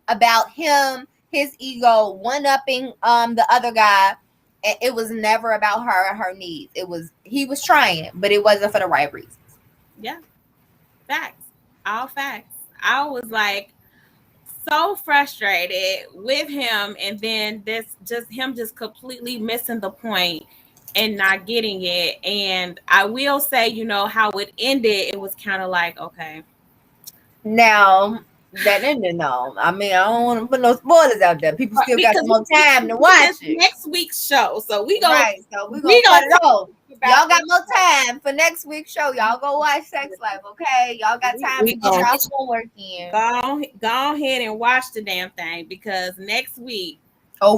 about him, his ego, one-upping the other guy. And it was never about her and her needs. He was trying, but it wasn't for the right reasons. Yeah, facts. All facts. I was like so frustrated with him, and then this just him just completely missing the point and not getting it. And I will say, how it ended, it was kind of like, okay. Now that ended, no. I mean, I don't want to put no spoilers out there. People still got some Because more time to watch it. next week's show, so Right, so we're gonna cut it off. Y'all got more time for next week's show. Y'all go watch Sex Life, okay? Y'all got time to get y'all homework in. Go ahead and watch the damn thing, because next week,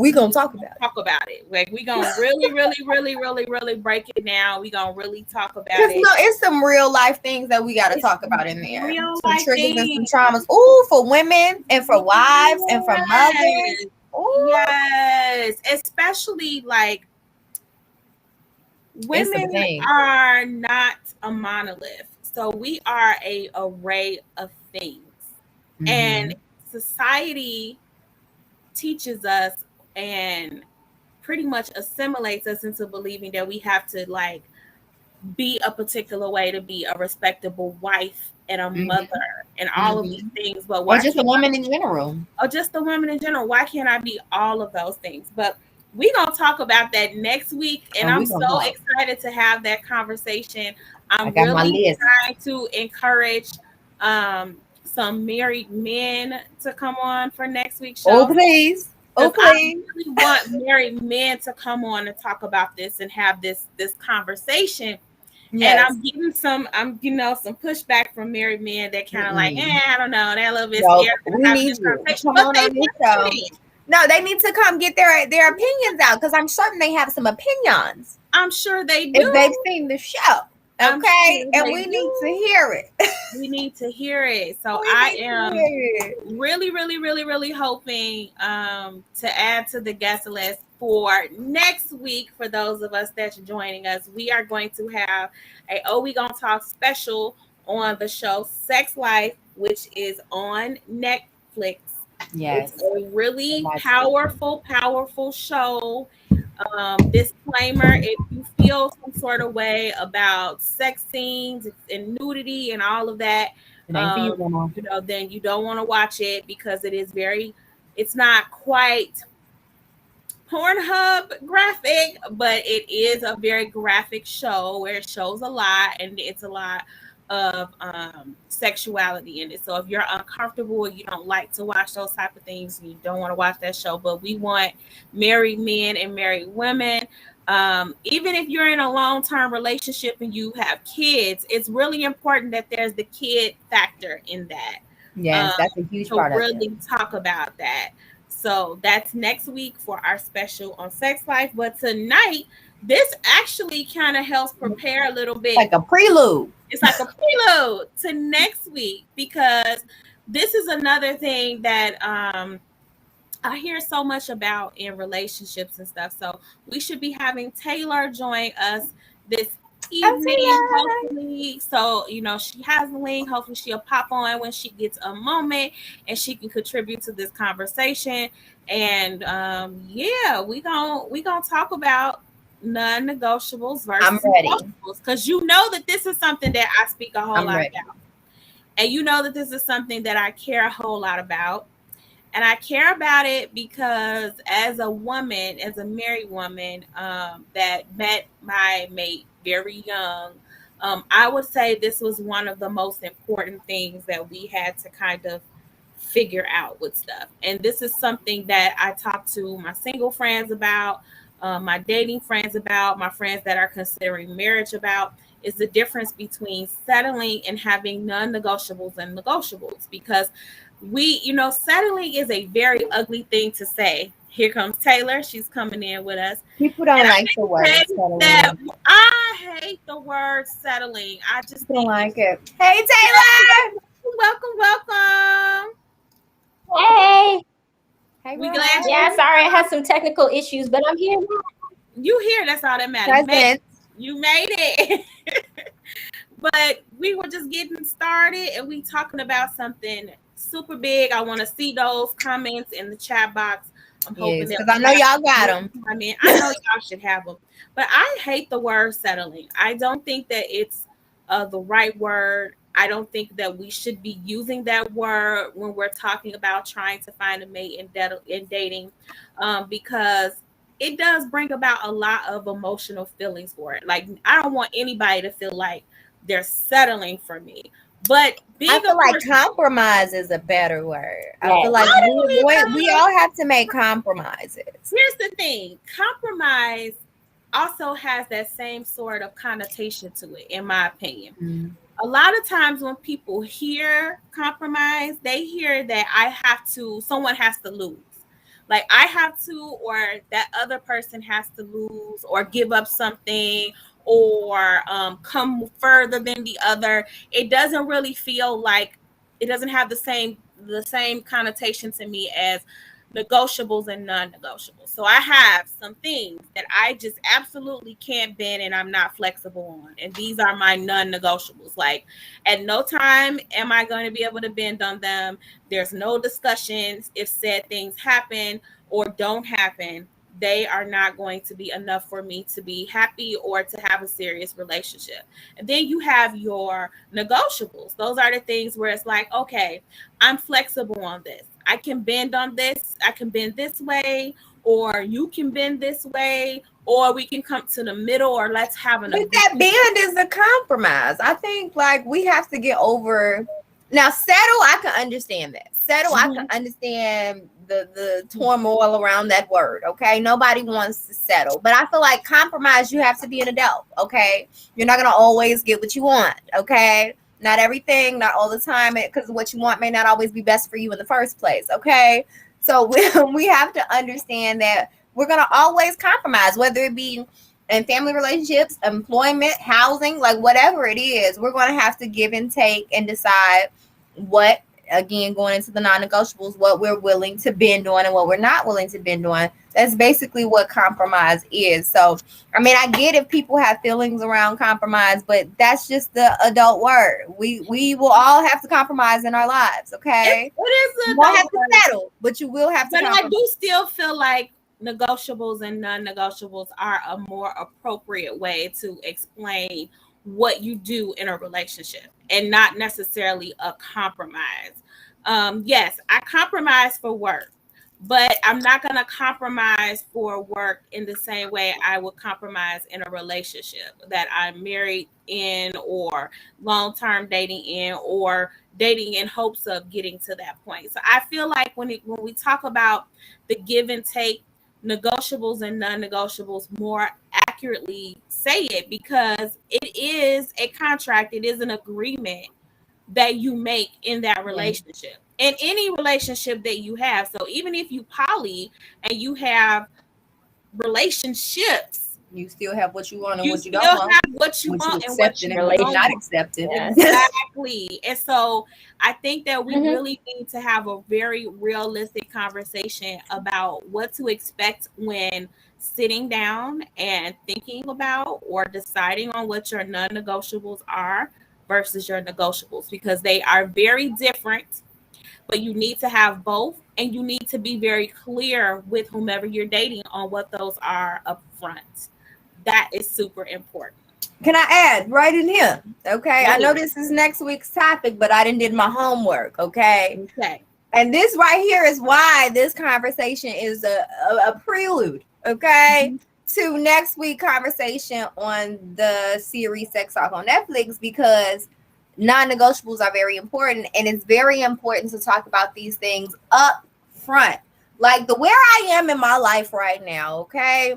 we gonna talk about it. Like, we gonna really, really, really, really, really break it down. We gonna really talk about it. No, it's some real life things that we gotta talk about in there. Some triggers things. and some traumas. Ooh, for women and for wives and for mothers. Ooh. Yes, especially like women are not a monolith, so we are a array of things, and society teaches us and pretty much assimilates us into believing that we have to like be a particular way to be a respectable wife and a mother and all of these things. But or just a woman in general. Or just a woman in general. Why can't I be all of those things? But we're going to talk about that next week. And I'm so excited to have that conversation. I'm really trying to encourage some married men to come on for next week's show. Oh, please. Oh, please. I really want married men to come on and talk about this and have this conversation. Yes. And I'm getting some pushback from married men that kind of like, I don't know, that a little bit scared. We need you. Come on this show. No, they need to come get their opinions out, because I'm certain they have some opinions. I'm sure they do. If they've seen the show. Okay, and we need to hear it. We need to hear it. So I am really, really, really, really hoping to add to the guest list for next week. For those of us that's joining us, we are going to have we gonna talk special on the show Sex Life, which is on Netflix. Yes, it's a really powerful show. Disclaimer: if you feel some sort of way about sex scenes and nudity and all of that, then you don't want to watch it, because it's not quite Pornhub graphic, but it is a very graphic show where it shows a lot, and it's a lot of sexuality in it. So if you're uncomfortable, you don't like to watch those type of things, you don't want to watch that show. But we want married men and married women, even if you're in a long-term relationship and you have kids, it's really important that there's the kid factor in that. Yes, that's a huge part of it. To really talk about that. So that's next week for our special on Sex Life. But tonight, this actually kind of helps prepare a little bit. Like a prelude. It's like a prelude to next week, because this is another thing that I hear so much about in relationships and stuff. So we should be having Taylor join us this evening, hopefully. So, she has the link. Hopefully she'll pop on when she gets a moment and she can contribute to this conversation. And we gonna talk about non-negotiables versus negotiables, because that this is something that I speak a whole lot about, and that this is something that I care a whole lot about. And I care about it because as a woman, as a married woman that met my mate very young, I would say this was one of the most important things that we had to kind of figure out with stuff. And this is something that I talk to my single friends about, my dating friends about, my friends that are considering marriage about, is the difference between settling and having non-negotiables and negotiables. Because settling is a very ugly thing to say. Here comes Taylor. She's coming in with us. People don't like the word settling. I hate the word settling. I just don't like it. Hey, Taylor! Welcome. Hey. We glad. Yeah, sorry, I had some technical issues, but I'm here. You here? That's all that matters. You made it. But we were just getting started, and we talking about something super big. I want to see those comments in the chat box. I'm hoping Yes, that because I know y'all got them. I know y'all should have them, but I hate the word settling. I don't think that it's the right word. I don't think that we should be using that word when we're talking about trying to find a mate in dating, because it does bring about a lot of emotional feelings for it. Like, I don't want anybody to feel like they're settling for me. But I being a feel like person, compromise is a better word. I Yes. feel like how do we all have to make compromises. here's the thing, compromise also has that same sort of connotation to it, in my opinion. Mm. A lot of times when people hear compromise, they hear that someone has to lose. Like, I have to, or that other person has to lose, or give up something, or come further than the other. It doesn't really feel like, it doesn't have the same connotation to me as negotiables and non-negotiables. So I have some things that I just absolutely can't bend and I'm not flexible on. And these are my non-negotiables. Like, at no time am I going to be able to bend on them. There's no discussions if said things happen or don't happen. They are not going to be enough for me to be happy or to have a serious relationship. And then you have your negotiables. Those are the things where it's like, okay, I'm flexible on this. I can bend on this. I can bend this way, or you can bend this way, or we can come to the middle, or let's have an But agreement. that bend is a compromise. I think like we have to get over. Now, settle, I can understand that. Settle, I can understand the turmoil around that word. Okay, nobody wants to settle, but I feel like compromise. You have to be an adult. Okay, you're not gonna always get what you want. Okay, not everything, not all the time, because what you want may not always be best for you in the first place. Okay, so we have to understand that we're gonna always compromise, whether it be in family relationships, employment, housing, like whatever it is, we're going to have to give and take and decide what, again, going into the non-negotiables, what we're willing to bend on and what we're not willing to bend on. That's basically what compromise is. So, I mean, I get if people have feelings around compromise, but that's just the adult word. We will all have to compromise in our lives, okay? It is You a won't have to adult word, settle, but you will have to but I compromise. do still feel like negotiables and non-negotiables are a more appropriate way to explain what you do in a relationship, and not necessarily a compromise. Yes, I compromise for work, but I'm not going to compromise for work in the same way I would compromise in a relationship that I'm married in, or long-term dating in, or dating in hopes of getting to that point. So I feel like when we talk about the give and take, negotiables and non-negotiables more accurately say it, because it is a contract, it is an agreement that you make in that relationship, in any relationship that you have. So even if you poly and you have relationships, You still have what you want and you what you still don't want, have what you what you want and what accepting you and what you're don't not want. accepting. Yeah. Exactly. And so I think that we Mhm. really need to have a very realistic conversation about what to expect when sitting down and thinking about or deciding on what your non-negotiables are versus your negotiables, because they are very different, but you need to have both, and you need to be very clear with whomever you're dating on what those are up front. That is super important. Can I add right in here? Okay, I know Yeah. this is next week's topic, but I didn't did my homework. Okay, Okay. and this right here is why this conversation is a prelude. Okay, Mhm. to next week conversation on the series Sex Talk on Netflix, because non-negotiables are very important, and it's very important to talk about these things up front, like the where I am in my life right now. Okay,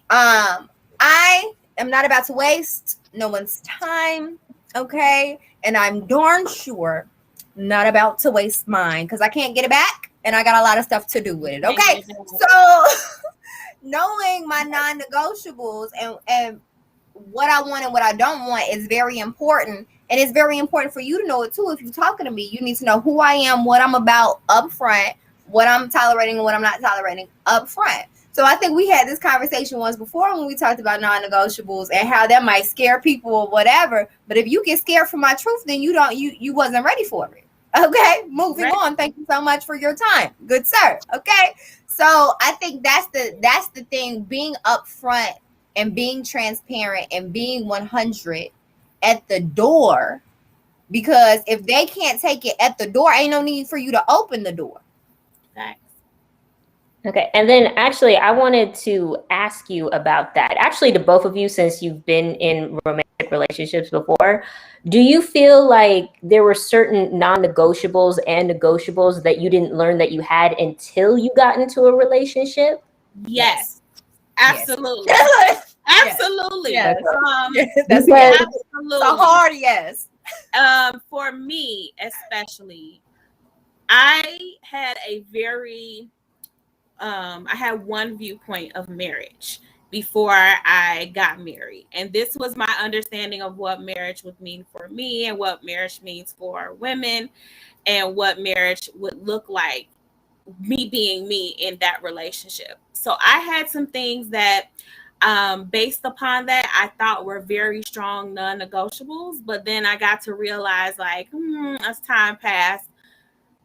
I am not about to waste no one's time, okay? And I'm darn sure not about to waste mine, because I can't get it back and I got a lot of stuff to do with it, Thank okay? you. So knowing my non-negotiables and what I want and what I don't want is very important. And it's very important for you to know it too. If you're talking to me, you need to know who I am, what I'm about up front, what I'm tolerating and what I'm not tolerating up front. So I think we had this conversation once before when we talked about non-negotiables and how that might scare people or whatever. But if you get scared from my truth, then you wasn't ready for it. Okay, moving on. Thank you so much for your time, good sir. Okay, so I think that's the thing, being upfront and being transparent and being 100 at the door, because if they can't take it at the door, ain't no need for you to open the door. Facts. Okay, and then actually, I wanted to ask you about that. Actually, to both of you, since you've been in romantic relationships before, do you feel like there were certain non-negotiables and negotiables that you didn't learn that you had until you got into a relationship? Yes. Absolutely. Yes. Absolutely. Yes. That's absolutely. So hard, yes. For me, especially, I had a very I had one viewpoint of marriage before I got married. And this was my understanding of what marriage would mean for me and what marriage means for women and what marriage would look like, me being me in that relationship. So I had some things that based upon that I thought were very strong non-negotiables, but then I got to realize, like, as time passed,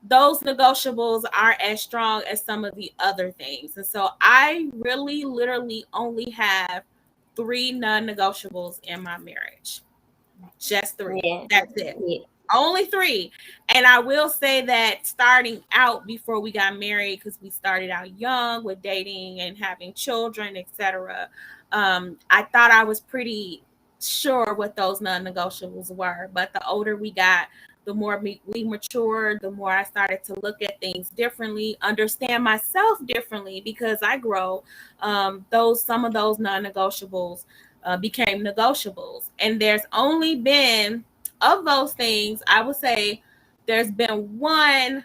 those negotiables aren't as strong as some of the other things. And so I really literally only have 3 non-negotiables in my marriage. Just 3. Yeah. That's it. Yeah. Only 3. And I will say that starting out, before we got married, because we started out young with dating and having children, etc., I thought I was pretty sure what those non-negotiables were. But the older we got, the more we matured, the more I started to look at things differently, understand myself differently, because I grow. Some of those non-negotiables became negotiables. And there's only been, of those things, I would say there's been one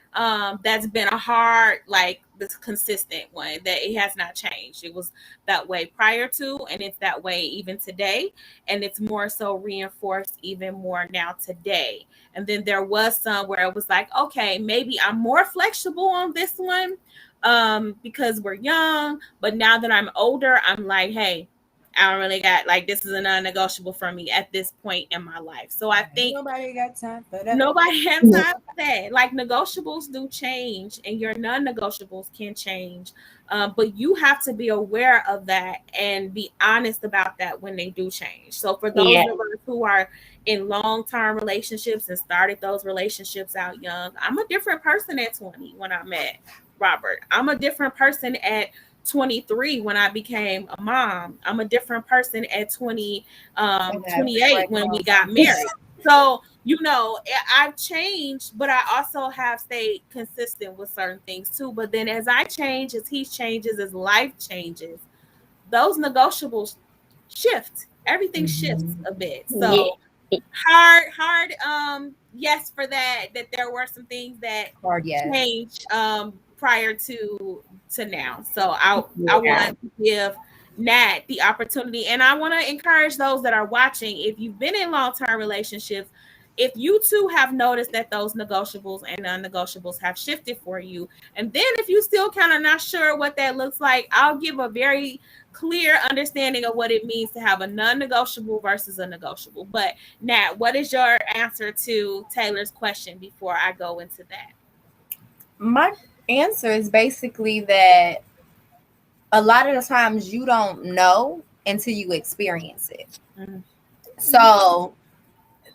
that's been a hard, like, this consistent one, that it has not changed. It was that way prior to, and it's that way even today, and it's more so reinforced even more now today. And then there was some where it was like, okay, maybe I'm more flexible on this one because we're young, but now that I'm older, I'm like, hey, I don't really got, like, this is a non-negotiable for me at this point in my life. So I think Nobody got time for that. nobody has time for that. Like, negotiables do change, and your non-negotiables can change, but you have to be aware of that and be honest about that when they do change. So for those of us who are in long-term relationships and started those relationships out young, I'm a different person at 20 when I met Robert. I'm a different person at 23 when I became a mom. I'm a different person at 28 when we got married. So, I've changed, but I also have stayed consistent with certain things too. But then as I change, as he changes, as life changes, those negotiables shift. Everything shifts a bit. So hard, yes, for that there were some things that changed prior to now. So I want to give Nat the opportunity, and I want to encourage those that are watching, if you've been in long-term relationships, if you too have noticed that those negotiables and non-negotiables have shifted for you, and then if you still kind of not sure what that looks like, I'll give a very clear understanding of what it means to have a non-negotiable versus a negotiable. But Nat, what is your answer to Taylor's question before I go into that? My answer is basically that a lot of the times you don't know until you experience it. Mm-hmm. So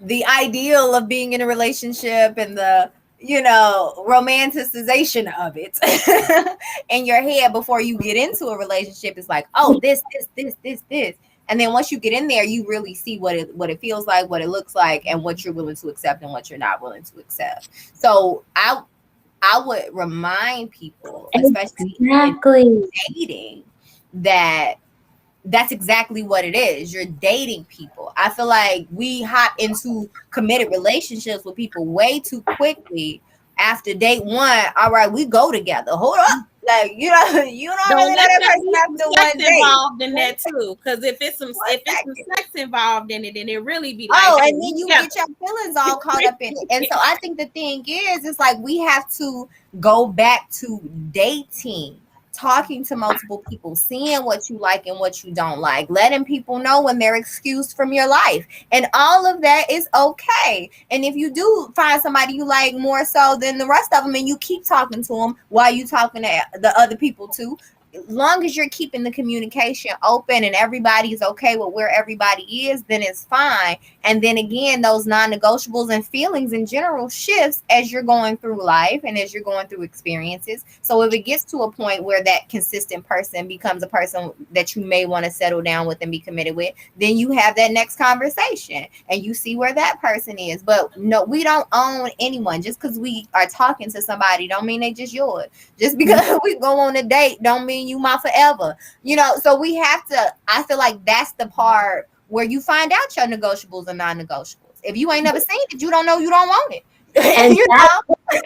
the ideal of being in a relationship and the romanticization of it in your head before you get into a relationship is like, oh, this. And then once you get in there, you really see what it feels like, what it looks like, and what you're willing to accept and what you're not willing to accept. So I would remind people, especially in dating, that's exactly what it is. You're dating people. I feel like we hop into committed relationships with people way too quickly. After date 1, all right, we go together. Hold up. Like, you don't really know that person after one date. Involved in that too, because if it's some sex involved in it, then it really be like, oh, and then you get your feelings all caught up in it. And so I think the thing is, it's like we have to go back to dating talking to multiple people, seeing what you like and what you don't like, letting people know when they're excused from your life. And all of that is okay. And if you do find somebody you like more so than the rest of them, and you keep talking to them while you talking to the other people too, long as you're keeping the communication open and everybody is okay with where everybody is, then it's fine. And then again, those non-negotiables and feelings in general shifts as you're going through life and as you're going through experiences. So if it gets to a point where that consistent person becomes a person that you may want to settle down with and be committed with, then you have that next conversation and you see where that person is. But no, we don't own anyone. Just because we are talking to somebody don't mean they just yours. Just because we go on a date don't mean you my forever, so we have to, I feel like that's the part where you find out your negotiables and non-negotiables. If you ain't never seen it, you don't know you don't want it. And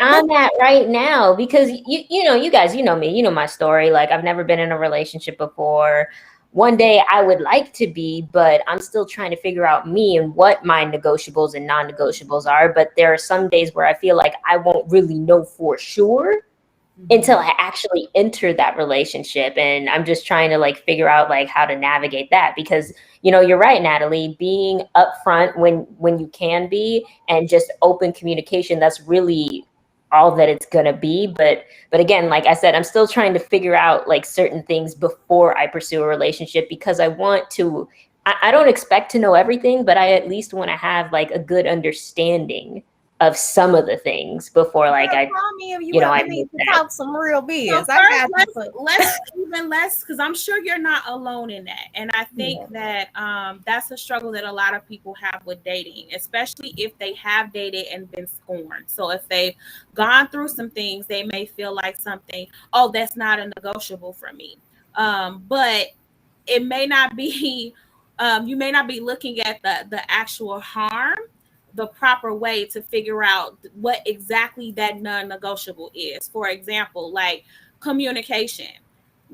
I'm at right now, because you guys, me, my story. Like, I've never been in a relationship before. One day I would like to be, but I'm still trying to figure out me and what my negotiables and non-negotiables are. But there are some days where I feel like I won't really know for sure until I actually enter that relationship. And I'm just trying to figure out how to navigate that, because you're right, Natalie, being upfront when you can be, and just open communication, that's really all that it's gonna be. But again, like I said, I'm still trying to figure out certain things before I pursue a relationship, because I want to, I don't expect to know everything, but I at least want to have a good understanding of some of the things before call me if you ever need to talk some real biz. So first, let's even less, because I'm sure you're not alone in that. And I think that that's a struggle that a lot of people have with dating, especially if they have dated and been scorned. So if they've gone through some things, they may feel like something, oh, that's not a negotiable for me. But it may not be, you may not be looking at the actual harm the proper way to figure out what exactly that non-negotiable is. For example, communication.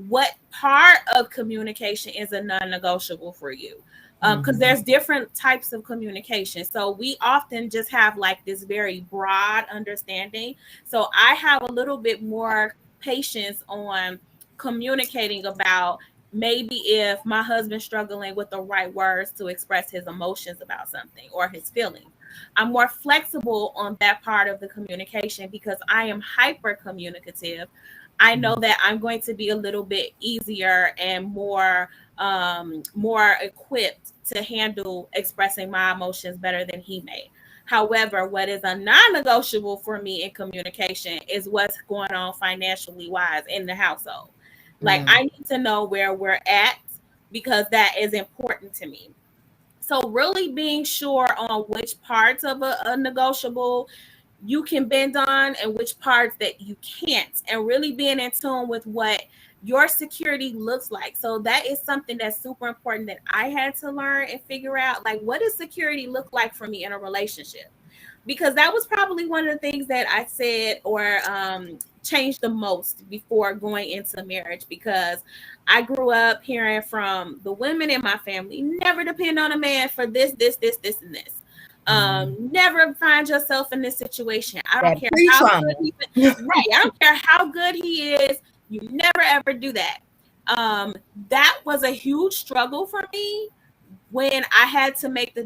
What part of communication is a non-negotiable for you? Because there's different types of communication. So we often just have this very broad understanding. So I have a little bit more patience on communicating about maybe if my husband's struggling with the right words to express his emotions about something or his feelings. I'm more flexible on that part of the communication because I am hyper communicative. I know that I'm going to be a little bit easier and more equipped to handle expressing my emotions better than he may. However, what is a non-negotiable for me in communication is what's going on financially wise in the household. I need to know where we're at, because that is important to me. So really being sure on which parts of a negotiable you can bend on and which parts that you can't, and really being in tune with what your security looks like. So that is something that's super important that I had to learn and figure out, what does security look like for me in a relationship? Because that was probably one of the things that I said or changed the most before going into marriage, because I grew up hearing from the women in my family, never depend on a man for this, and this. Never find yourself in this situation. I don't care how good right. I don't care how good he is. You never ever do that. That was a huge struggle for me when I had to make the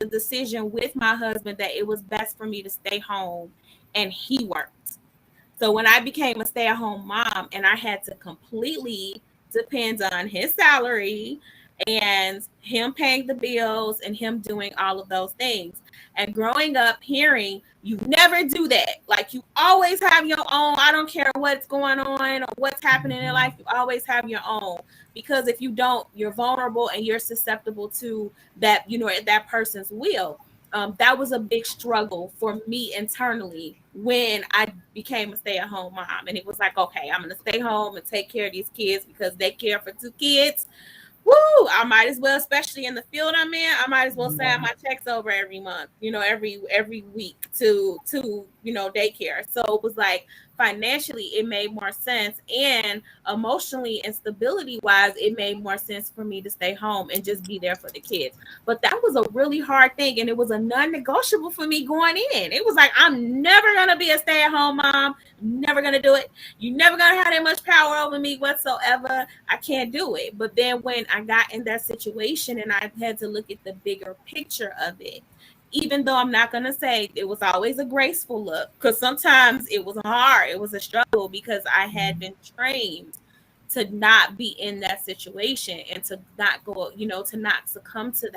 decision with my husband that it was best for me to stay home and he worked. So when I became a stay-at-home mom and I had to completely depend on his salary and him paying the bills and him doing all of those things, and growing up hearing you never do that, you always have your own, I don't care what's going on or what's happening in life, you always have your own, because if you don't, you're vulnerable and you're susceptible to that, that person's will. That was a big struggle for me internally when I became a stay-at-home mom. And it was okay, I'm going to stay home and take care of these kids because they care for 2 kids. Woo! I might as well, especially in the field I'm in, I might as well send my checks over every month, every week to daycare. So it was like financially it made more sense, and emotionally and stability wise it made more sense for me to stay home and just be there for the kids. But that was a really hard thing, and it was a non-negotiable for me going in. It was like, I'm never gonna be a stay-at-home mom. I'm never gonna do it. You're never gonna have that much power over me whatsoever. I can't do it. But then when I got in that situation and I had to look at the bigger picture of it, even though I'm not going to say it was always a graceful look, because sometimes it was hard. It was a struggle because I had been trained to not be in that situation and to not go, to not succumb to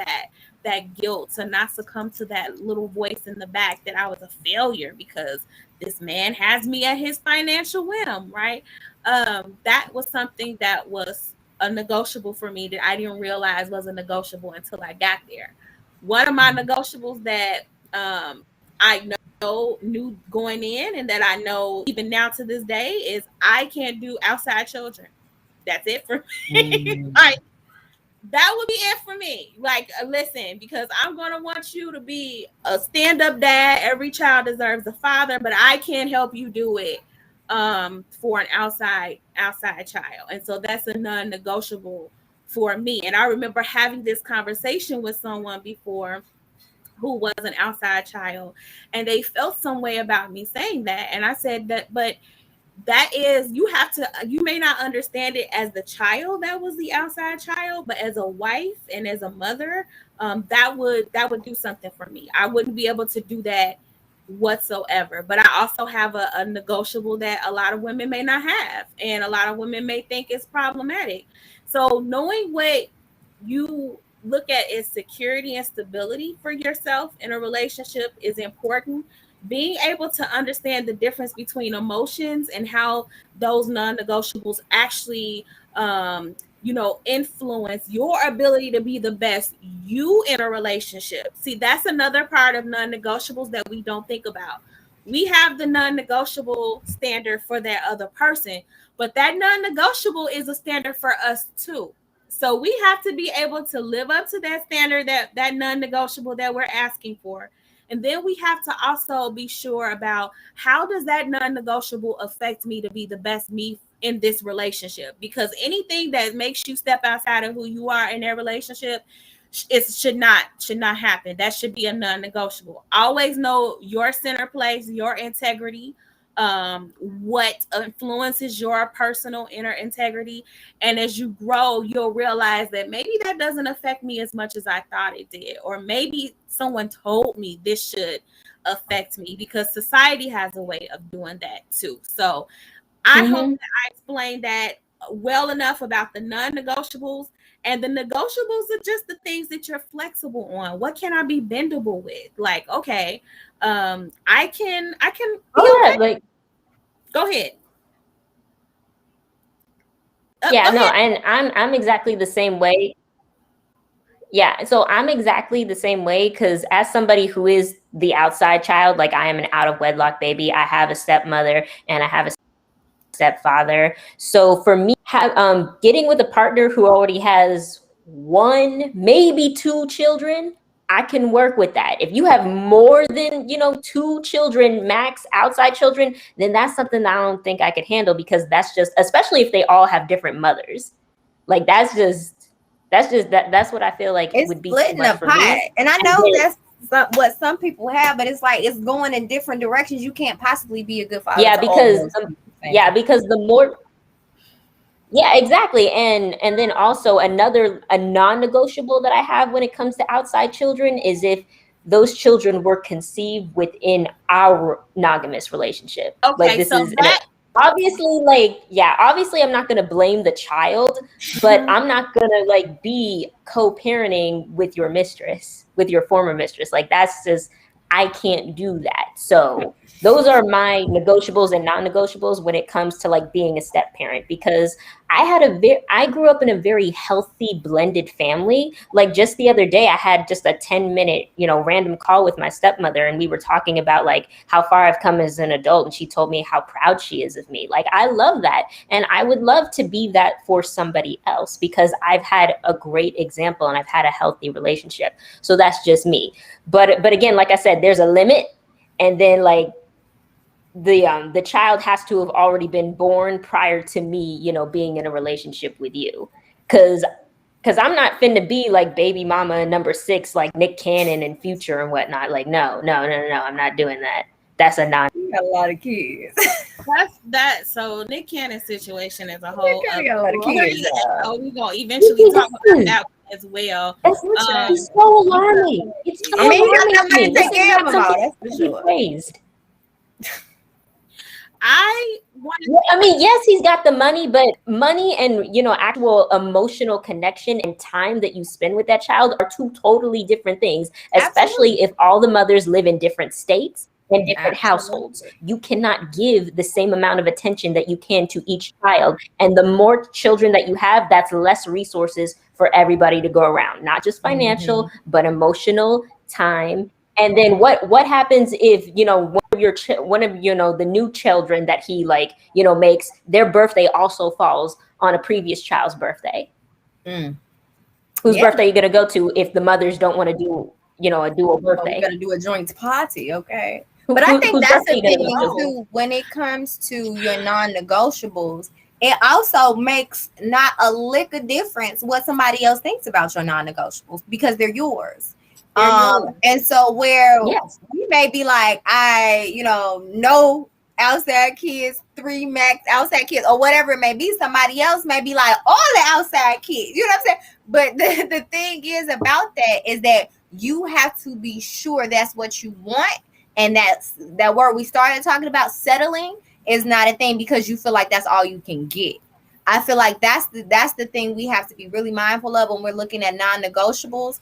that guilt, to not succumb to that little voice in the back that I was a failure because this man has me at his financial whim, right? That was something that was a negotiable for me that I didn't realize was a negotiable until I got there. One of my negotiables that I knew going in and that I know even now to this day is I can't do outside children. That's it for me. Like, that would be it for me. Like, listen, because I'm going to want you to be a stand-up dad. Every child deserves a father, but I can't help you do it for an outside child. And so that's a non-negotiable for me. And I remember having this conversation with someone before who was an outside child, and they felt some way about me saying that. And I said that, but that is, you may not understand it as the child that was the outside child, but as a wife and as a mother, that would do something for me. I wouldn't be able to do that whatsoever. But I also have a negotiable that a lot of women may not have, and a lot of women may think is problematic. So knowing what you look at as security and stability for yourself in a relationship is important. Being able to understand the difference between emotions and how those non-negotiables actually influence your ability to be the best you in a relationship. See, that's another part of non-negotiables that we don't think about. We have the non-negotiable standard for that other person, but that non-negotiable is a standard for us too. So we have to be able to live up to that standard, that non-negotiable that we're asking for. And then we have to also be sure about how does that non-negotiable affect me to be the best me in this relationship? Because anything that makes you step outside of who you are in that relationship, it should not happen. That should be a non-negotiable. Always know your center place, your integrity, what influences your personal inner integrity. And as you grow, you'll realize that maybe that doesn't affect me as much as I thought it did, or maybe someone told me this should affect me, because society has a way of doing that too. So I hope that I explained that well enough about the non-negotiables. And the negotiables are just the things that you're flexible on. What can I be bendable with? Like, okay, I can yeah, like, go ahead. Yeah, no, and I'm exactly the same way. Yeah, so I'm exactly the same way, because as somebody who is the outside child, like I am an out of wedlock baby, I have a stepmother and I have a stepfather. So for me, getting with a partner who already has one, maybe two children, I can work with that. If you have more than, two children, max outside children, then that's something that I don't think I could handle, because that's just, especially if they all have different mothers. Like that's what I feel like it's would be splitting too much a for pot. me. And I know that's what some people have, but it's like it's going in different directions. You can't possibly be a good father. Yeah, because the more, yeah, exactly. And then also a non-negotiable that I have when it comes to outside children is if those children were conceived within our monogamous relationship. Okay, like this so is obviously I'm not going to blame the child, but I'm not going to be co-parenting with your mistress, with your former mistress. Like that's just, I can't do that. So those are my negotiables and non-negotiables when it comes to being a step parent, because I grew up in a very healthy blended family. Like just the other day, I had just a 10-minute, random call with my stepmother, and we were talking about how far I've come as an adult, and she told me how proud she is of me. Like I love that, and I would love to be that for somebody else, because I've had a great example and I've had a healthy relationship. So that's just me. But again, like I said, there's a limit, and then the child has to have already been born prior to me, you know, being in a relationship with you. Because I'm not finna be like baby mama number 6, like Nick Cannon and Future and whatnot. Like, no, I'm not doing that. That's a non. You got a lot of kids. That's that. So Nick Cannon's situation is a whole Nick other Cannon got a lot of story. kids. So we're gonna eventually talk about that one as well. It's so alarming. It's so I mean, he got alarming to somebody me. to take This is care of not them all. something That's for to be sure. praised. I want I mean, yes, he's got the money, but money and, you know, actual emotional connection and time that you spend with that child are two totally different things, especially Absolutely. if all the mothers live in different states and different households. Absolutely. You cannot give the same amount of attention that you can to each child. And the more children that you have, that's less resources for everybody to go around, not just financial, but emotional, time. And then what happens if, you know, one of you know, the new children that he, like, you know, makes, their birthday also falls on a previous child's birthday? Whose Yeah. birthday are you gonna go to if the mothers don't want to do, you know, a dual Well, birthday? we're gonna do a joint party, okay? But I think Whose that's birthday the you thing gonna go to? too. When it comes to your non-negotiables, it also makes not a lick of difference what somebody else thinks about your non-negotiables because they're yours. And so where Yes. we may be like, no outside kids, 3 max outside kids, or whatever it may be. Somebody else may be like, all the outside kids. You know what I'm saying? But the thing is about that is that you have to be sure that's what you want. And that's that word we started talking about, settling, is not a thing because you feel like that's all you can get. I feel like that's the thing we have to be really mindful of when we're looking at non-negotiables.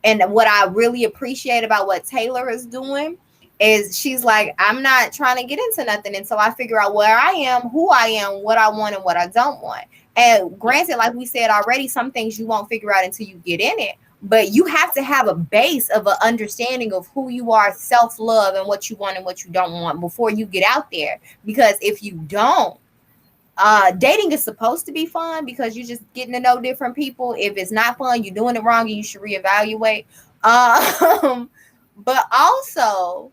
And what I really appreciate about what Taylor is doing is she's like, I'm not trying to get into nothing until I figure out where I am, who I am, what I want and what I don't want. And granted, like we said already, some things you won't figure out until you get in it. But you have to have a base of an understanding of who you are, self-love, and what you want and what you don't want before you get out there. Because if you don't, dating is supposed to be fun because you're just getting to know different people. If it's not fun, you're doing it wrong and you should reevaluate. But also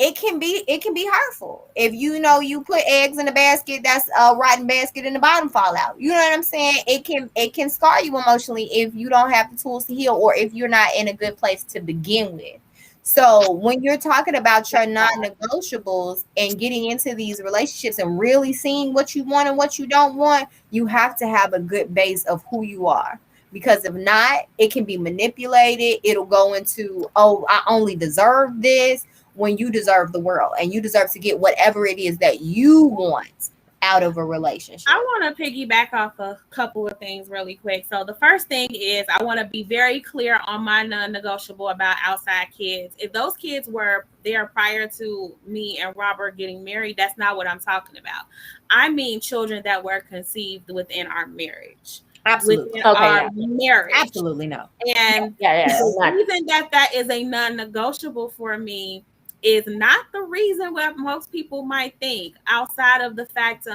it can be hurtful if you put eggs in a basket, that's a rotten basket and the bottom fall out. You know what I'm saying? It can scar you emotionally if you don't have the tools to heal, or if you're not in a good place to begin with. So when you're talking about your non-negotiables and getting into these relationships and really seeing what you want and what you don't want, you have to have a good base of who you are. Because if not, it can be manipulated. It'll go into, oh, I only deserve this, when you deserve the world and you deserve to get whatever it is that you want out of a relationship. I want to piggyback off a couple of things really quick. So the first thing is I want to be very clear on my non-negotiable about outside kids. If those kids were there prior to me and Robert getting married, that's not what I'm talking about. I mean children that were conceived within our marriage. Absolutely. Within our marriage. Absolutely no. And the reason that is a non-negotiable for me is not the reason what most people might think, outside of the fact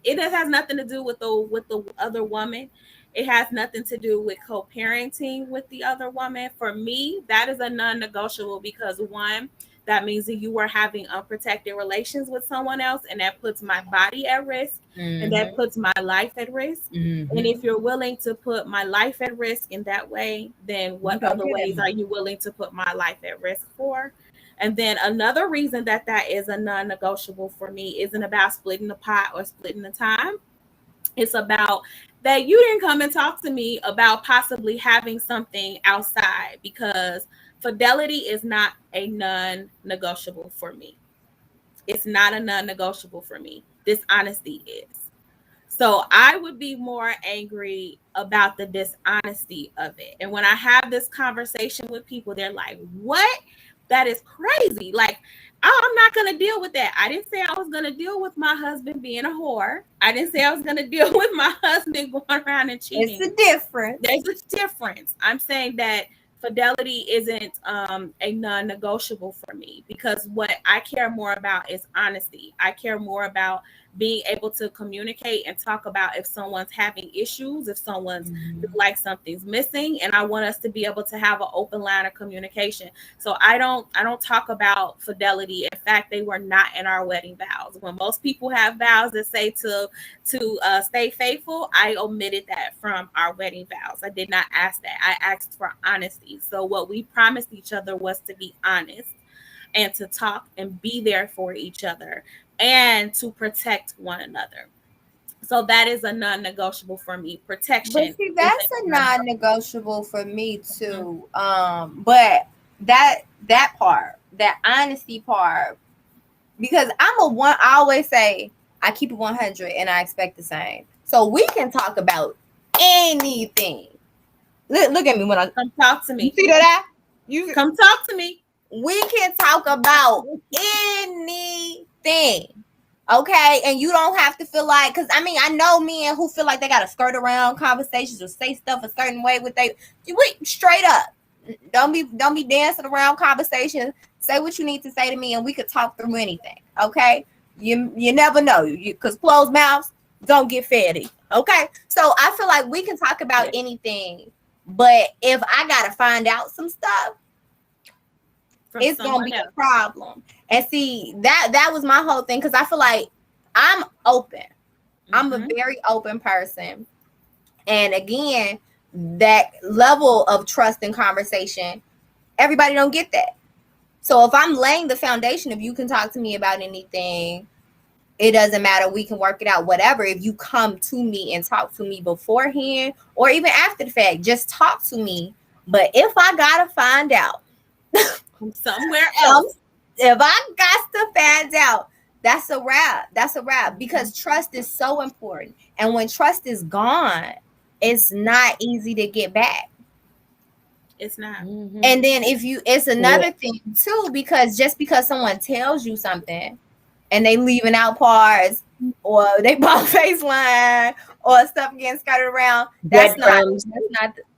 it has nothing to do with the other woman. It has nothing to do with co-parenting with the other woman. For me, that is a non-negotiable because, one, that means that you are having unprotected relations with someone else, and that puts my body at risk, and that puts my life at risk. And if you're willing to put my life at risk in that way, then what other ways are you willing to put my life at risk for? And then another reason that is a non-negotiable for me isn't about splitting the pot or splitting the time. It's about that you didn't come and talk to me about possibly having something outside, because fidelity is not a non-negotiable for me. It's not a non-negotiable for me. Dishonesty is. So I would be more angry about the dishonesty of it. And when I have this conversation with people, they're like, what? That is crazy. Like, I'm not going to deal with that. I didn't say I was going to deal with my husband being a whore. I didn't say I was going to deal with my husband going around and cheating. It's a difference. There's a difference. I'm saying that fidelity isn't a non-negotiable for me, because what I care more about is honesty. I care more about being able to communicate and talk about if someone's having issues, if someone's like something's missing, and I want us to be able to have an open line of communication. So I don't talk about fidelity. In fact, they were not in our wedding vows. When most people have vows that say to stay faithful, I omitted that from our wedding vows. I did not ask that. I asked for honesty. So what we promised each other was to be honest and to talk and be there for each other and to protect one another. So that is a non-negotiable for me. Protection. But see, that's a non-negotiable for me too. But that part, that honesty part, because I always say I keep it 100 and I expect the same. So we can talk about anything. Look at me when I come talk to me. You see that? You come talk to me. We can talk about anything. Okay, and you don't have to feel like, because I mean, I know men who feel like they gotta skirt around conversations or say stuff a certain way with straight up. Don't be dancing around conversations. Say what you need to say to me, and we could talk through anything. Okay, you never know, because closed mouths don't get fed. Okay, so I feel like we can talk about anything, but if I gotta find out some stuff, it's gonna be a problem. And see, that was my whole thing, because I feel like I'm open. I'm a very open person. And again, that level of trust and conversation, everybody don't get that. So if I'm laying the foundation, if you can talk to me about anything, it doesn't matter. We can work it out, whatever. If you come to me and talk to me beforehand or even after the fact, just talk to me. But if I gotta find out somewhere else, if I got to find out, that's a wrap. That's a wrap, because trust is so important. And when trust is gone, it's not easy to get back. It's not. And then it's another thing too, because just because someone tells you something and they leaving out parts or they bump face line or stuff getting scattered around, that's not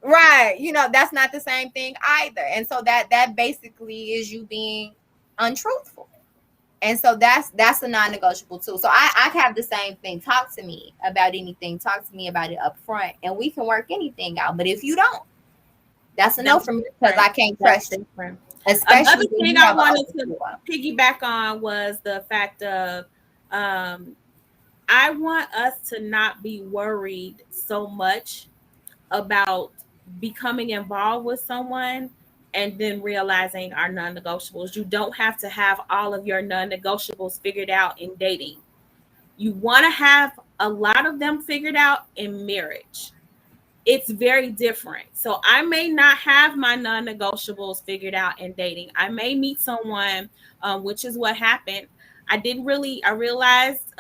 right. That's not the same thing either. And so that basically is you being untruthful. And so that's a non-negotiable too. So I have the same thing. Talk to me about anything. Talk to me about it up front, and we can work anything out. But if you don't, that's a no for me, because I can't trust it. Another thing I wanted to piggyback on was the fact of I want us to not be worried so much about becoming involved with someone and then realizing our non-negotiables. You don't have to have all of your non-negotiables figured out in dating. You want to have a lot of them figured out in marriage. It's very different. So I may not have my non-negotiables figured out in dating. I may meet someone, which is what happened. I realized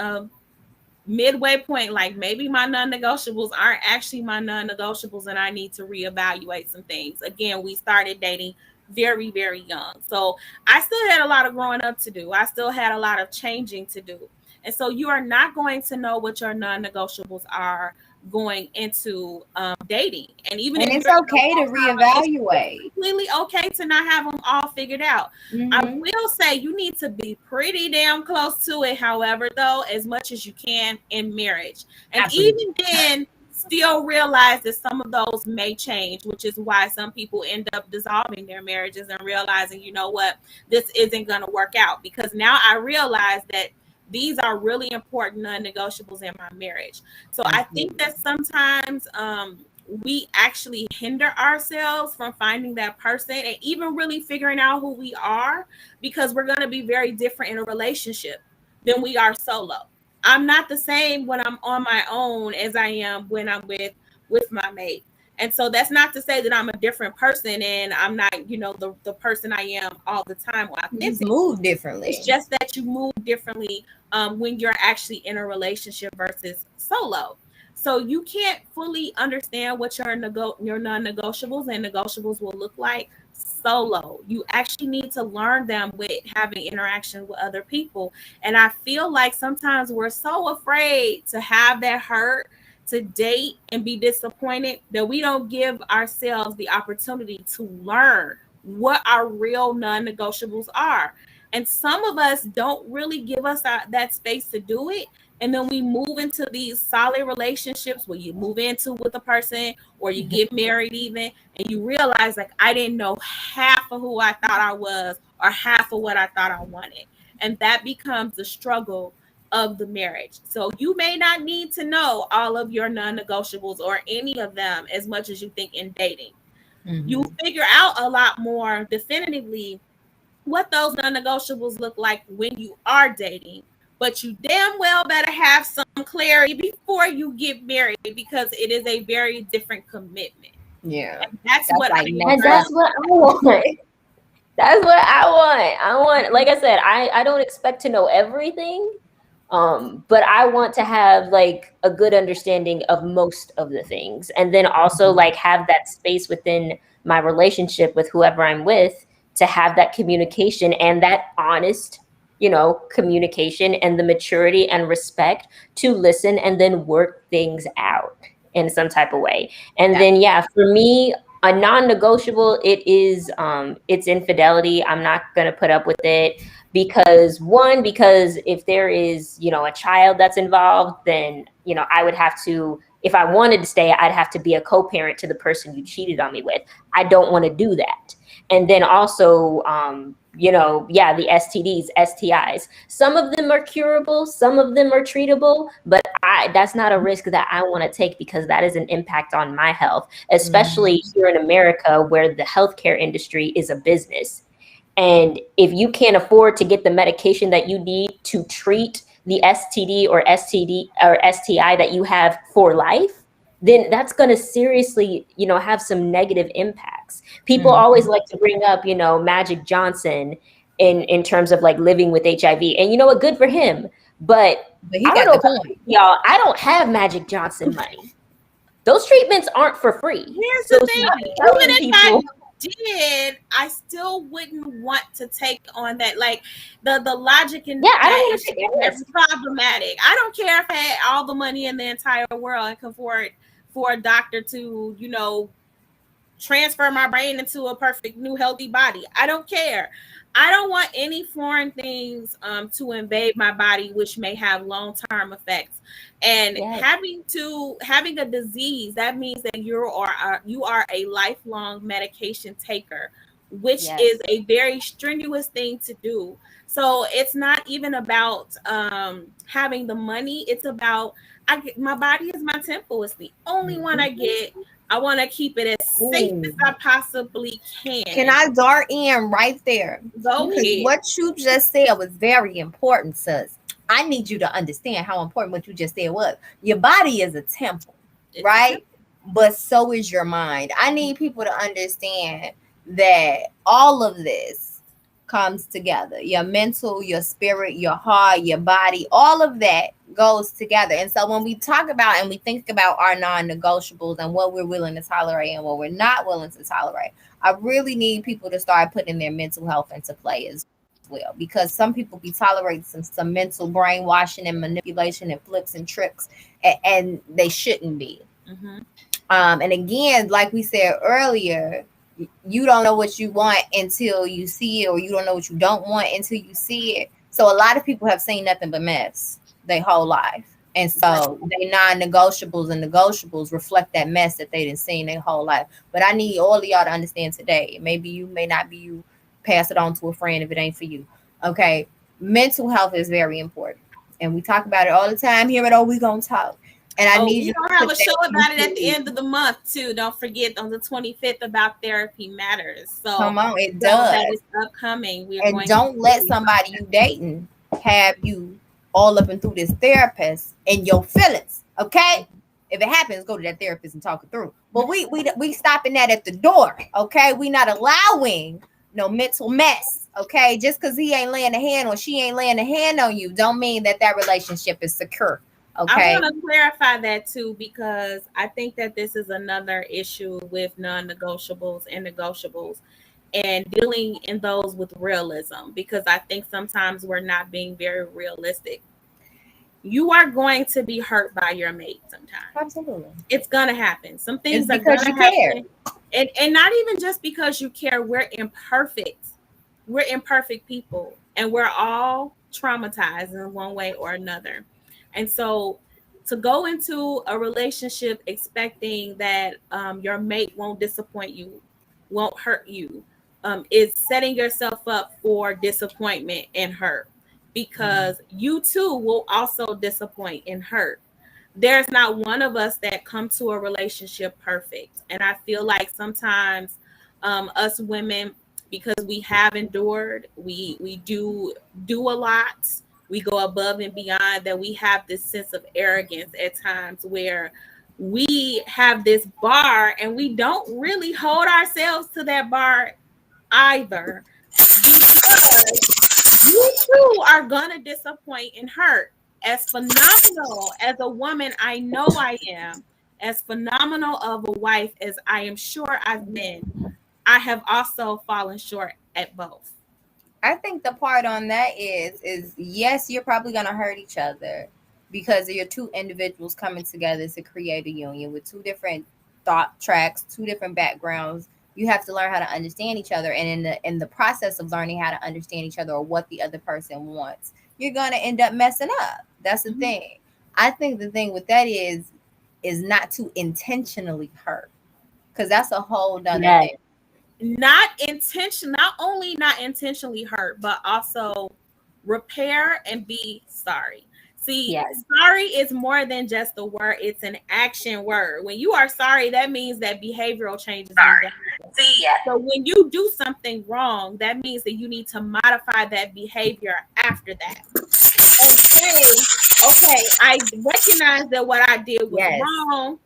midway point, like maybe my non-negotiables aren't actually my non-negotiables and I need to reevaluate some things. Again, we started dating very, very young. So I still had a lot of growing up to do. I still had a lot of changing to do. And so you are not going to know what your non-negotiables are going into dating. And even if it's okay to reevaluate. It's completely okay to not have them all figured out. I will say you need to be pretty damn close to it, however, though, as much as you can in marriage. And even then, still realize that some of those may change, which is why some people end up dissolving their marriages and realizing, you know what, this isn't going to work out, because now I realize that these are really important non-negotiables in my marriage. So I think that sometimes we actually hinder ourselves from finding that person and even really figuring out who we are, because we're going to be very different in a relationship than we are solo. I'm not the same when I'm on my own as I am when I'm with my mate. And so that's not to say that I'm a different person and I'm not, the person I am all the time. You move differently. It's just that you move differently when you're actually in a relationship versus solo. So you can't fully understand what your non-negotiables and negotiables will look like solo. You actually need to learn them with having interaction with other people. And I feel like sometimes we're so afraid to have that hurt, to date and be disappointed, that we don't give ourselves the opportunity to learn what our real non-negotiables are. And some of us don't really give us that space to do it. And then we move into these solid relationships where you move into with a person or you get married even, and you realize like I didn't know half of who I thought I was or half of what I thought I wanted. And that becomes the struggle of the marriage. So you may not need to know all of your non-negotiables or any of them as much as you think in dating. You figure out a lot more definitively what those non-negotiables look like when you are dating, but you damn well better have some clarity before you get married because it is a very different commitment. Yeah, And that's what like And that's what I want. That's what I want. I want, like I said, I don't expect to know everything. But I want to have like a good understanding of most of the things. And then also like have that space within my relationship with whoever I'm with to have that communication and that honest, communication and the maturity and respect to listen and then work things out in some type of way. And then, yeah, for me, a non-negotiable, it's infidelity. I'm not going to put up with it because if there is, a child that's involved, then, I would have to, if I wanted to stay, I'd have to be a co-parent to the person you cheated on me with. I don't want to do that. And then also, the STDs, STIs, some of them are curable, some of them are treatable, but that's not a risk that I want to take because that is an impact on my health, especially here in America where the healthcare industry is a business. And if you can't afford to get the medication that you need to treat the STD or STI that you have for life, then that's going to seriously, have some negative impacts. People always like to bring up, Magic Johnson in terms of like living with HIV. And you know what? Good for him. But he I got don't the know, point. y'all. I don't have Magic Johnson money. Those treatments aren't for free. Here's So the thing. Even if I did, I still wouldn't want to take on that. Like the logic in that is very problematic. I don't care if I had all the money in the entire world and can afford for a doctor to, transfer my brain into a perfect new healthy body. I don't care. I don't want any foreign things to invade my body, which may have long-term effects. And having a disease, that means that you are a lifelong medication taker, which is a very strenuous thing to do. So it's not even about having the money. It's about my body is my temple. It's the only one I get. I want to keep it as safe as I possibly can. Can I dart in right there? Go ahead. What you just said was very important, sis. I need you to understand how important what you just said was. Your body is a temple, right? But so is your mind. I need people to understand that all of this comes together. Your mental, your spirit, your heart, your body, all of that goes together. And so when we talk about and we think about our non-negotiables and what we're willing to tolerate and what we're not willing to tolerate, I really need people to start putting their mental health into play as well, because some people be tolerating some mental brainwashing and manipulation and flips and tricks, and they shouldn't be. And again, like we said earlier, you don't know what you want until you see it, or you don't know what you don't want until you see it. So a lot of people have seen nothing but mess their whole life. And so they non-negotiables and negotiables reflect that mess that they didn't see their whole life. But I need all of y'all to understand today. Maybe you may not be you. Pass it on to a friend if it ain't for you. Okay. Mental health is very important. And we talk about it all the time here at Oh We Gonna Talk. And I need you to have a show about it at the end of the month too. Don't forget on the 25th about Therapy Matters. So come on, it does. That is upcoming. And don't let somebody you dating have you all up and through this therapist and your feelings. Okay. If it happens, go to that therapist and talk it through. But we stopping that at the door. Okay. We not allowing no mental mess. Okay. Just because he ain't laying a hand or she ain't laying a hand on you don't mean that relationship is secure. Okay. I want to clarify that too, because I think that this is another issue with non-negotiables and negotiables and dealing in those with realism, because I think sometimes we're not being very realistic. You are going to be hurt by your mate sometimes. Absolutely. It's going to happen. Some things are going to happen. And not even just because you care. We're imperfect. We're imperfect people, and we're all traumatized in one way or another. And so to go into a relationship expecting that your mate won't disappoint you, won't hurt you, is setting yourself up for disappointment and hurt, because you too will also disappoint and hurt. There's not one of us that come to a relationship perfect. And I feel like sometimes us women, because we have endured, we do a lot, we go above and beyond, that we have this sense of arrogance at times where we have this bar and we don't really hold ourselves to that bar either, because you too are gonna disappoint and hurt. As phenomenal as a woman I know I am, as phenomenal of a wife as I am sure I've been, I have also fallen short at both. I think the part on that is yes, you're probably gonna hurt each other because you're two individuals coming together to create a union with two different thought tracks, two different backgrounds. You have to learn how to understand each other, and in the process of learning how to understand each other or what the other person wants, you're gonna end up messing up. That's the thing. I think the thing with that is not to intentionally hurt, because that's a whole nother thing. Not only not intentionally hurt, but also repair and be sorry. See, Yes. sorry is more than just a word, it's an action word. When you are sorry, that means that behavioral changes. So when you do something wrong, that means that you need to modify that behavior after that. Okay, I recognize that what I did was wrong,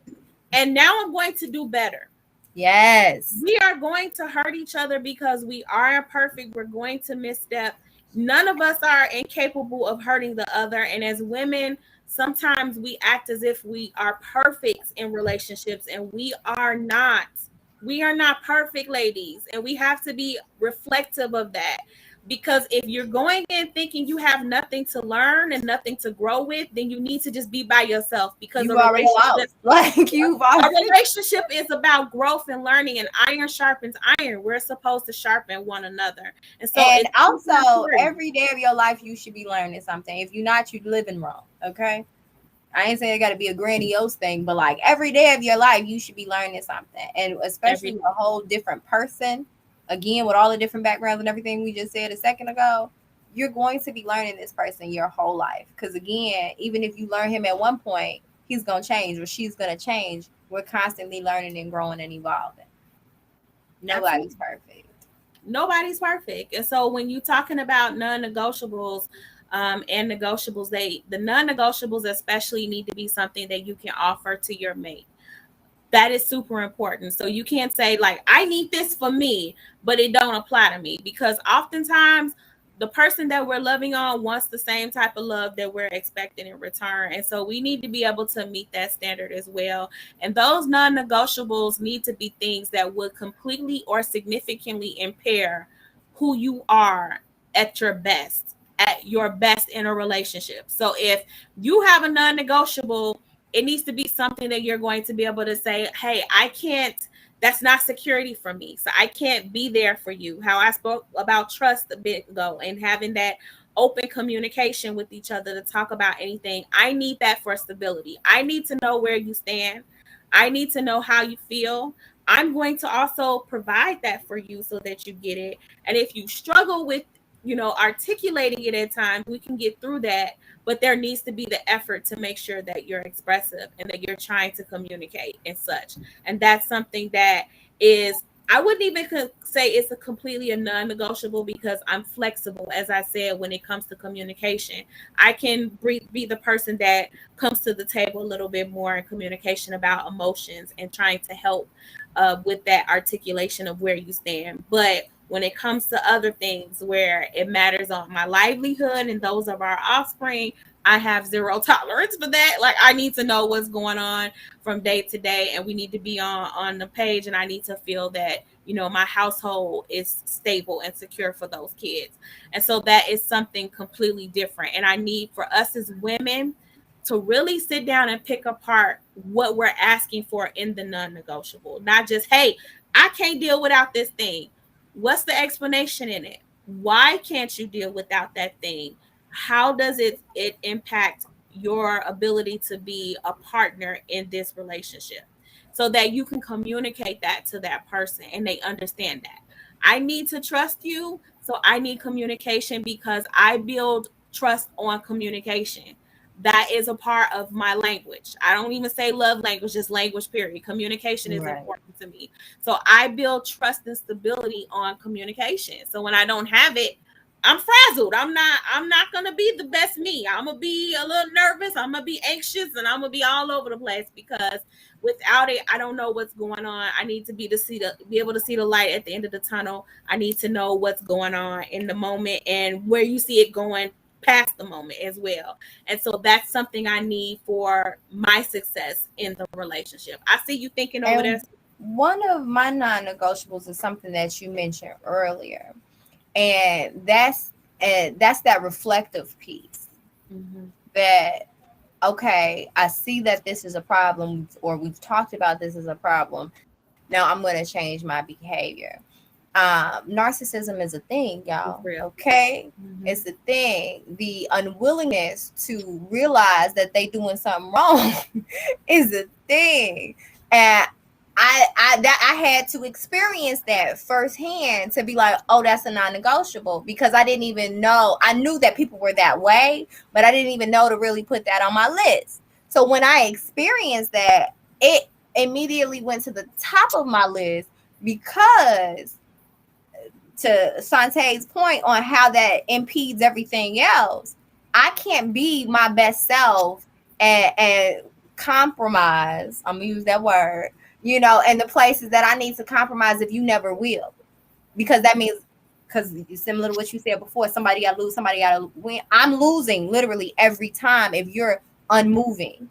and now I'm going to do better. Yes. We are going to hurt each other because we are imperfect. We're going to misstep. None of us are incapable of hurting the other. And as women, sometimes we act as if we are perfect in relationships, and we are not. We are not perfect, ladies. And we have to be reflective of that. Because if you're going in thinking you have nothing to learn and nothing to grow with, then you need to just be by yourself, because a relationship is about growth and learning, and iron sharpens iron. We're supposed to sharpen one another. And so also every day of your life you should be learning something. If you're not, you're living wrong. Okay. I ain't saying it got to be a grandiose thing, but like every day of your life, you should be learning something. And especially a whole different person, again, with all the different backgrounds and everything we just said a second ago, you're going to be learning this person your whole life. Because again, even if you learn him at one point, he's going to change or she's going to change. We're constantly learning and growing and evolving. Nobody's perfect. Nobody's perfect. And so when you're talking about non-negotiables, and negotiables, the non-negotiables especially need to be something that you can offer to your mate. That is super important. So you can't say like, I need this for me, but it don't apply to me, because oftentimes the person that we're loving on wants the same type of love that we're expecting in return. And so we need to be able to meet that standard as well. And those non-negotiables need to be things that would completely or significantly impair who you are at your best in a relationship. So if you have a non-negotiable, it needs to be something that you're going to be able to say, hey, I can't, that's not security for me. So I can't be there for you. How I spoke about trust a bit ago and having that open communication with each other to talk about anything. I need that for stability. I need to know where you stand. I need to know how you feel. I'm going to also provide that for you so that you get it. And if you struggle with articulating it at times, we can get through that, but there needs to be the effort to make sure that you're expressive and that you're trying to communicate and such. And that's something that is, I wouldn't even say it's a completely a non-negotiable, because I'm flexible, as I said, when it comes to communication. I can be the person that comes to the table a little bit more in communication about emotions and trying to help with that articulation of where you stand. But when it comes to other things where it matters on my livelihood and those of our offspring, I have zero tolerance for that. Like, I need to know what's going on from day to day, and we need to be on the page, and I need to feel that, my household is stable and secure for those kids. And so that is something completely different. And I need for us as women to really sit down and pick apart what we're asking for in the non-negotiable. Not just, hey, I can't deal without this thing. What's the explanation in it? Why can't you deal without that thing? How does it impact your ability to be a partner in this relationship, so that you can communicate that to that person and they understand that I need to trust you. So I need communication, because I build trust on communication. That is a part of my language. I don't even say love language, just language, period. Communication is Right. important to me. So I build trust and stability on communication. So when I don't have it, I'm frazzled. I'm not gonna be the best me. I'm gonna be a little nervous. I'm gonna be anxious, and I'm gonna be all over the place, because without it, I don't know what's going on. I need to be able to see the light at the end of the tunnel. I need to know what's going on in the moment and where you see it going past the moment as well. And so that's something I need for my success in the relationship. I see you thinking over there. And one of my non-negotiables is something that you mentioned earlier, and that's that reflective piece. Mm-hmm. That, okay, I see that this is a problem, or we've talked about this as a problem. Now I'm going to change my behavior. Narcissism is a thing, y'all. Okay, Mm-hmm. it's a thing. The unwillingness to realize that they doing something wrong is a thing, and I had to experience that firsthand to be like, oh, that's a non-negotiable, because I didn't even know. I knew that people were that way, but I didn't even know to really put that on my list. So when I experienced that, it immediately went to the top of my list, because to Shantae's point on how that impedes everything else, I can't be my best self and compromise. I'm gonna use that word, and the places that I need to compromise if you never will. Because that means, because similar to what you said before, somebody gotta lose, somebody gotta win. I'm losing literally every time if you're unmoving.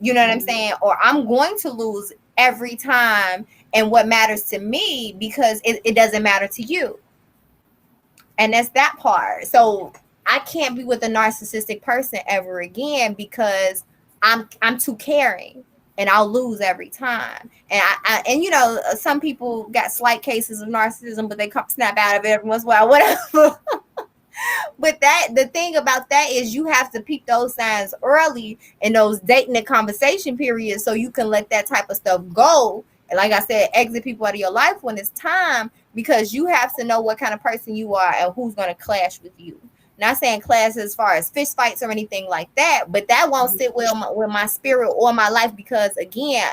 You know what I'm saying? Or I'm going to lose every time in what matters to me, because it doesn't matter to you. And that's that part. So I can't be with a narcissistic person ever again, because I'm too caring, and I'll lose every time. And some people got slight cases of narcissism, but they come snap out of it every once in a while, whatever. But the thing about that is, you have to peep those signs early in those dating and conversation periods, so you can let that type of stuff go. And like I said, exit people out of your life when it's time, because you have to know what kind of person you are and who's going to clash with you. Not saying clash as far as fist fights or anything like that, but that won't sit well with my spirit or my life, because again,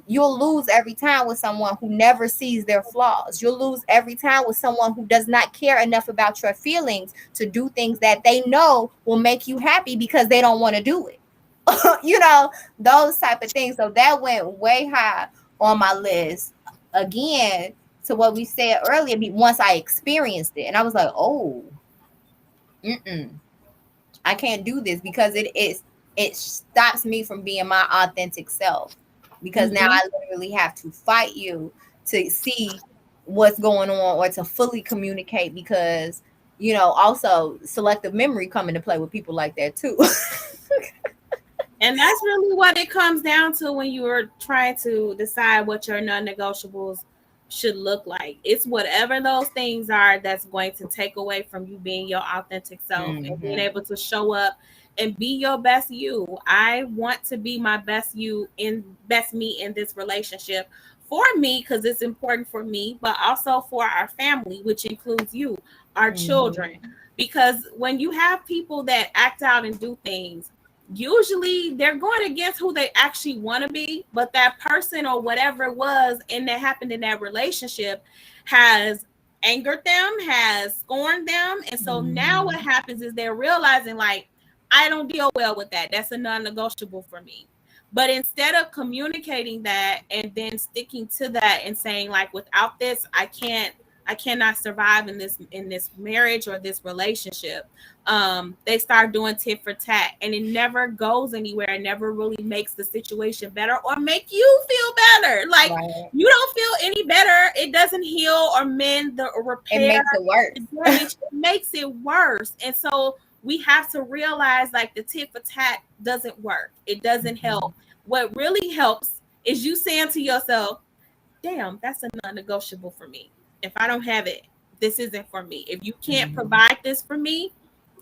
you'll lose every time with someone who never sees their flaws. You'll lose every time with someone who does not care enough about your feelings to do things that they know will make you happy, because they don't want to do it. Those type of things. So that went way high on my list. Again, to what we said earlier, once I experienced it, and I was like, oh, I can't do this, because it stops me from being my authentic self. Because now I literally have to fight you to see what's going on, or to fully communicate, because also selective memory come into play with people like that too. And that's really what it comes down to when you are trying to decide what your non-negotiables should look like. It's whatever those things are that's going to take away from you being your authentic self and being able to show up and be your best you. I want to be my best me in this relationship, for me, because it's important for me, but also for our family, which includes you, our children. Because when you have people that act out and do things, usually they're going against who they actually want to be, but that person or whatever it was and that happened in that relationship has angered them, has scorned them. And so now what happens is they're realizing, like, I don't deal well with that. That's a non-negotiable for me. But instead of communicating that and then sticking to that and saying, like, without this, I cannot survive in this marriage or this relationship, they start doing tit for tat, and it never goes anywhere. It never really makes the situation better or make you feel better. Like, you don't feel any better. It doesn't heal or mend or repair. It makes it worse. It makes it worse. And so we have to realize, like, the tit for tat doesn't work. It doesn't help. What really helps is you saying to yourself, damn, that's a non-negotiable for me. If I don't have it, this isn't for me. If you can't provide this for me,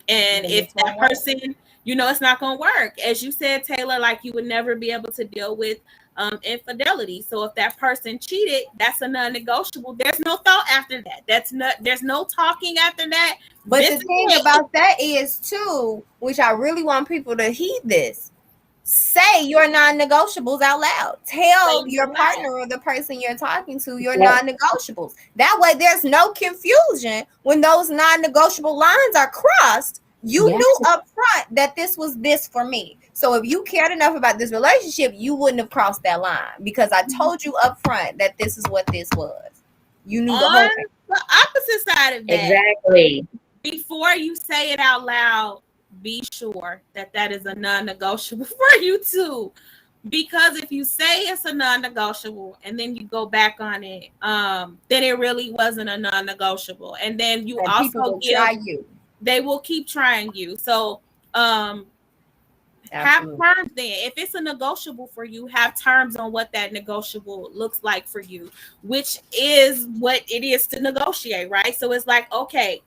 And if that person, you know, it's not going to work. As you said, Taylor, like you would never be able to deal with infidelity. So if that person cheated, that's a non-negotiable. There's no thought after that. There's no talking after that. But the thing about that is too, which I really want people to heed this. Say your non-negotiables out loud. Tell your partner or the person you're talking to your non-negotiables. That way there's no confusion when those non-negotiable lines are crossed. You knew up front that this was this for me. So if you cared enough about this relationship, you wouldn't have crossed that line because I told you up front that this is what this was. You knew the whole thing. The opposite side of that. Exactly. Before you say it out loud, be sure that that is a non-negotiable for you too. Because if you say it's a non-negotiable and then you go back on it, then it really wasn't a non-negotiable. And then you also they will keep trying you. So have terms then. If it's a negotiable for you, have terms on what that negotiable looks like for you, which is what it is to negotiate, right? So it's like, okay,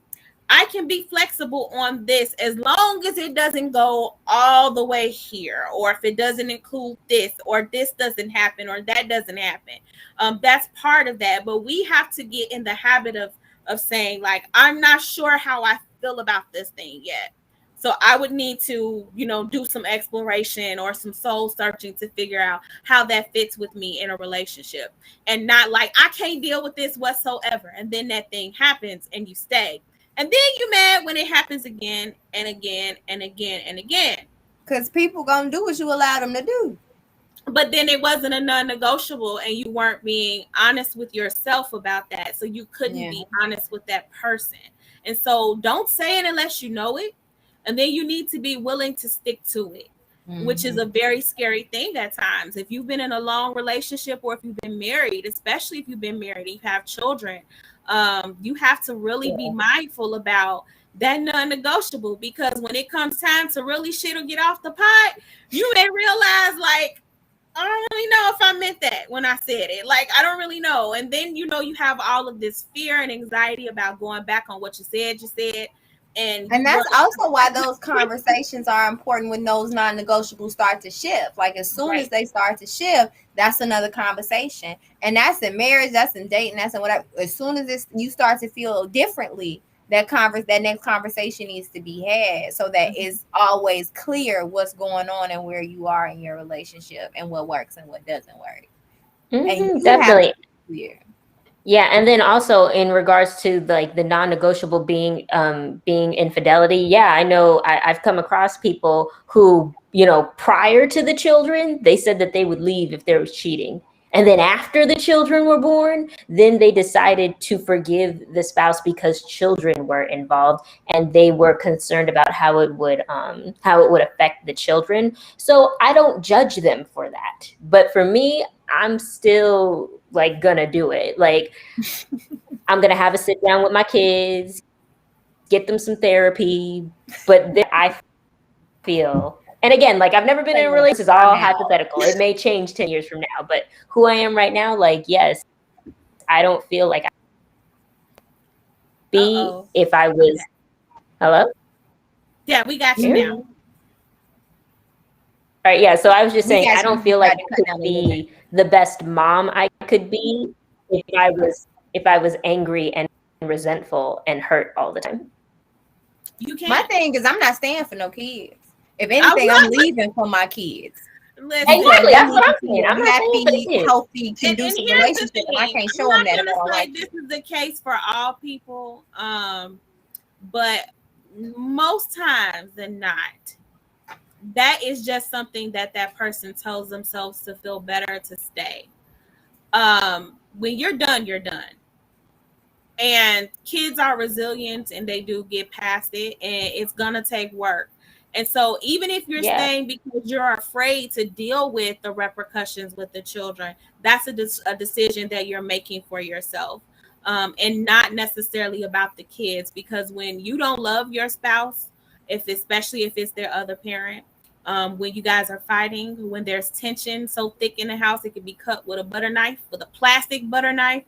I can be flexible on this as long as it doesn't go all the way here, or if it doesn't include this, or this doesn't happen, or that doesn't happen. That's part of that. But we have to get in the habit of saying, like, I'm not sure how I feel about this thing yet. So I would need to, you know, do some exploration or some soul searching to figure out how that fits with me in a relationship. And not like, I can't deal with this whatsoever. And then that thing happens and you stay. And then you mad when it happens again and again and again and again. Because people gonna do what you allow them to do. But then it wasn't a non-negotiable and you weren't being honest with yourself about that. So you couldn't be honest with that person. And so don't say it unless you know it. And then you need to be willing to stick to it, which is a very scary thing at times. If you've been in a long relationship or if you've been married, especially if you've been married and you have children, you have to really be mindful about that non-negotiable, because when it comes time to really shit or get off the pot, you may realize, like, I don't really know if I meant that when I said it. Like, I don't really know. And then, you know, you have all of this fear and anxiety about going back on what you said. And that's also why those conversations are important when those non-negotiables start to shift. Like as soon as they start to shift, that's another conversation. And that's in marriage, that's in dating, that's in whatever. As soon as you start to feel differently, that next conversation needs to be had so that it's always clear what's going on and where you are in your relationship and what works and what doesn't work. And definitely. Yeah, and then also in regards to like the non-negotiable being infidelity. Yeah, I know I've come across people who, you know, prior to the children, they said that they would leave if there was cheating. And then after the children were born, then they decided to forgive the spouse because children were involved and they were concerned about how it would affect the children. So I don't judge them for that. But for me, I'm still like gonna do it. Like I'm gonna have a sit down with my kids, get them some therapy. But then I feel, and again, like I've never been in a relationship. It's all hypothetical. It may change 10 years from now, but who I am right now, like, yes, I don't feel like if I was. Hello? Yeah, we got you now. All right, yeah. So I was just saying, I don't feel like I could be the best mom I could be if I was angry and resentful and hurt all the time. You can't. My thing is, I'm not staying for no kids. If anything, I'm leaving for my kids. Exactly, that's what I'm saying. I'm happy, healthy, conducive relationship, and I can't show them that. I'm not gonna say this is the case for all people, but most times than not, that is just something that person tells themselves to feel better to stay. When you're done, you're done. And kids are resilient and they do get past it, and it's gonna take work. And so even if you're staying because you're afraid to deal with the repercussions with the children, that's a decision that you're making for yourself, and not necessarily about the kids. Because when you don't love your spouse, especially if it's their other parent, when you guys are fighting, when there's tension so thick in the house, it can be cut with a butter knife, with a plastic butter knife.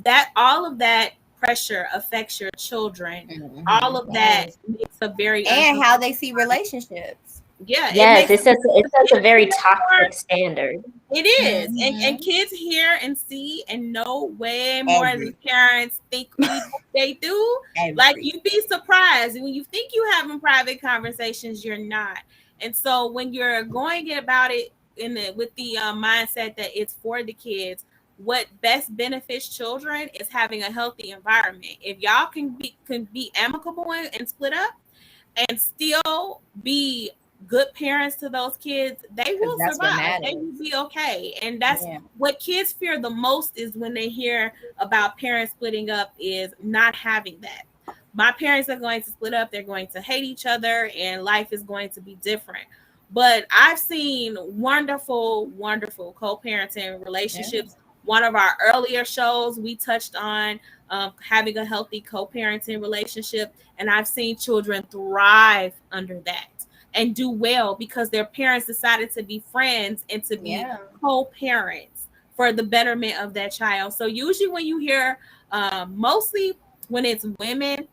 That all of that pressure affects your children. All of that makes a very and how they see relationships. Yeah, yes, it sets a very toxic standard. It is. And kids hear and see and know way more than parents think they do. Like, you'd be surprised when you think you're having private conversations, you're not. And so when you're going about it with the mindset that it's for the kids, what best benefits children is having a healthy environment. If y'all can be amicable and split up and still be good parents to those kids, they will survive. They will be okay. And that's what kids fear the most, is when they hear about parents splitting up, is not having that. My parents are going to split up, they're going to hate each other, and life is going to be different. But I've seen wonderful, wonderful co-parenting relationships. One of our earlier shows, we touched on having a healthy co-parenting relationship, and I've seen children thrive under that and do well because their parents decided to be friends and to be co-parents for the betterment of that child. So usually when you hear, mostly when it's women,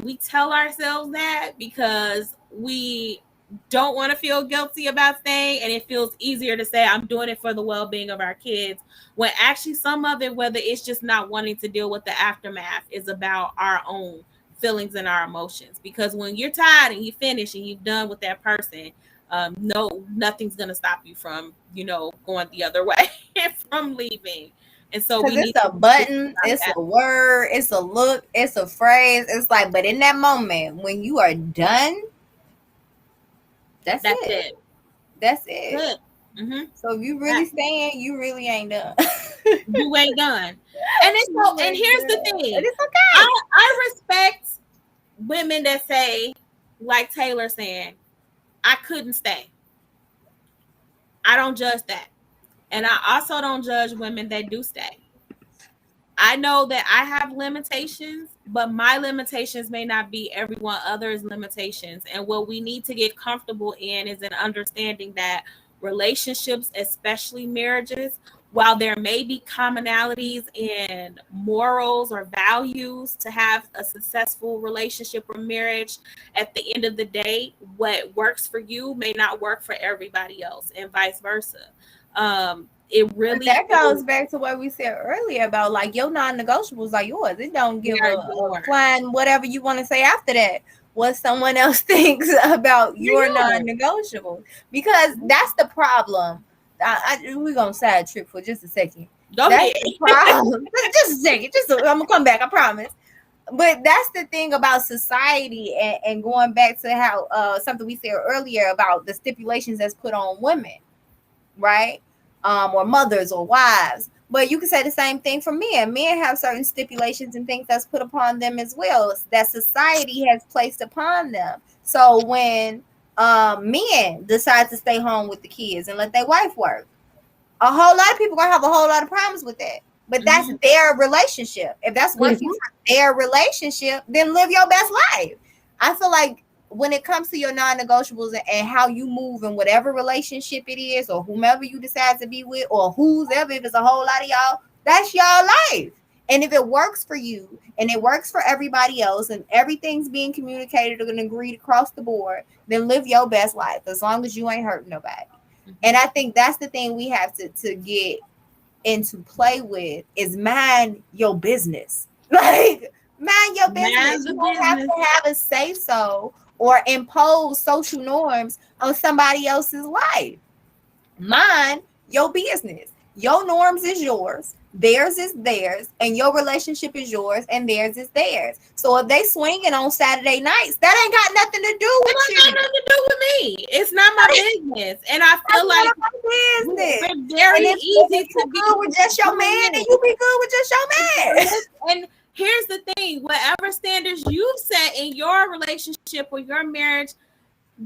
we tell ourselves that because we don't want to feel guilty about staying, and it feels easier to say I'm doing it for the well-being of our kids, when actually some of it, whether it's just not wanting to deal with the aftermath, is about our own feelings and our emotions. Because when you're tired and you finish and you've done with that person, nothing's gonna stop you from going the other way from leaving. And so it's a button, it's a word, it's a look, it's a phrase. It's like, but in that moment when you are done, that's it. That's it. Mm-hmm. So if you really staying, you really ain't done. You ain't done. And it's so. And here's the thing. It's okay. I respect women that say, like Taylor saying, I couldn't stay. I don't judge that, and I also don't judge women that do stay. I know that I have limitations, but my limitations may not be everyone other's limitations. And what we need to get comfortable in is an understanding that relationships, especially marriages, while there may be commonalities in morals or values to have a successful relationship or marriage, at the end of the day, what works for you may not work for everybody else, and vice versa. It really goes back to what we said earlier about, like, your non-negotiables are yours. It don't give a flying whatever you want to say after that, what someone else thinks about your non-negotiables, because that's the problem. We're gonna side trip for just a second. Go ahead. Just a second. I'm gonna come back, I promise. But that's the thing about society, and going back to how something we said earlier about the stipulations that's put on women, right? Or mothers or wives. But you can say the same thing for men. Men have certain stipulations and things that's put upon them as well, that society has placed upon them. So when men decide to stay home with the kids and let their wife work, a whole lot of people gonna have a whole lot of problems with that. But that's their relationship. If that's working for their relationship, then live your best life. I feel like when it comes to your non-negotiables and how you move in whatever relationship it is, or whomever you decide to be with, or whoever, if it's a whole lot of y'all, that's y'all life. And if it works for you and it works for everybody else and everything's being communicated and agreed across the board, then live your best life as long as you ain't hurting nobody. And I think that's the thing we have to get into play with, is mind your business. Like, mind your business. You don't have to have a say so or impose social norms on somebody else's life. Mind your business. Your norms is yours. Theirs is theirs, and your relationship is yours, and theirs is theirs. So if they swinging on Saturday nights, that ain't got nothing to do with you. It ain't got nothing to do with me. It's not my business, and I feel like it's very easy to be good with just your man, and you be good with just your man. And here's the thing: whatever standards you set in your relationship or your marriage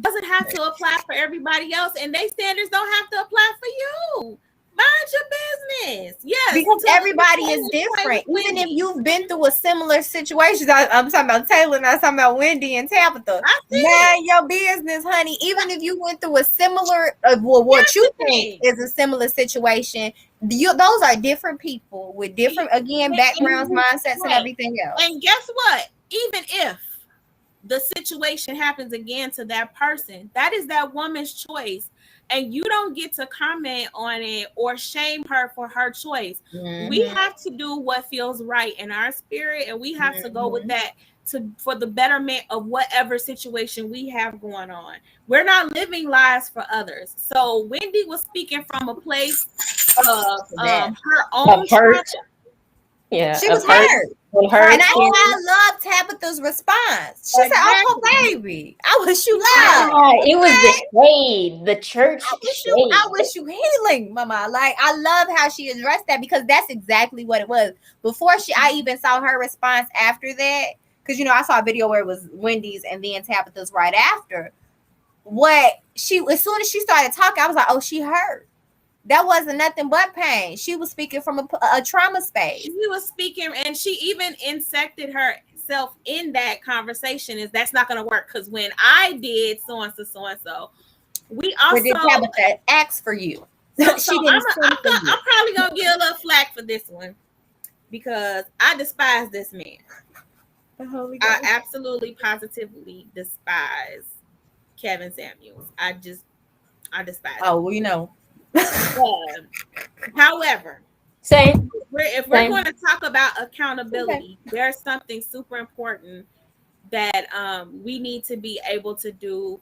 doesn't have to apply for everybody else, and they standards don't have to apply for you. Mind your business. Yes. Because everybody is different. Even if you've been through a similar situation. I'm talking about Taylor, and I'm talking about Wendy and Tabitha. Mind your business, honey. Even if you went through a similar, what you think is a similar situation, those are different people with different, again, backgrounds, mindsets, and Right. everything else. And guess what? Even if the situation happens again to that person, that is that woman's choice. And you don't get to comment on it or shame her for her choice. We have to do what feels right in our spirit, and we have to go with that for the betterment of whatever situation we have going on. We're not living lives for others. So Wendy was speaking from a place of her own hurt. Yeah, she was hurt. Her and I love Tabitha's response. She said, "Oh, baby, I wish you love." It was the shade, the church shade. I wish you healing, mama. Like, I love how she addressed that, because that's exactly what it was. Before I even saw her response after that, because, you know, I saw a video where it was Wendy's and then Tabitha's right after. As soon as she started talking, I was like, oh, she hurt. That wasn't nothing but pain. She was speaking from a trauma space. She was speaking, and she even insected herself in that conversation. That's not going to work, because when I did so and so, we also Tabitha asked for you. So I'm probably gonna get a little flack for this one, because I despise this man. I absolutely, positively despise Kevin Samuels. I despise. Oh, well, you know. However, if we're going to talk about accountability, there's something super important that we need to be able to do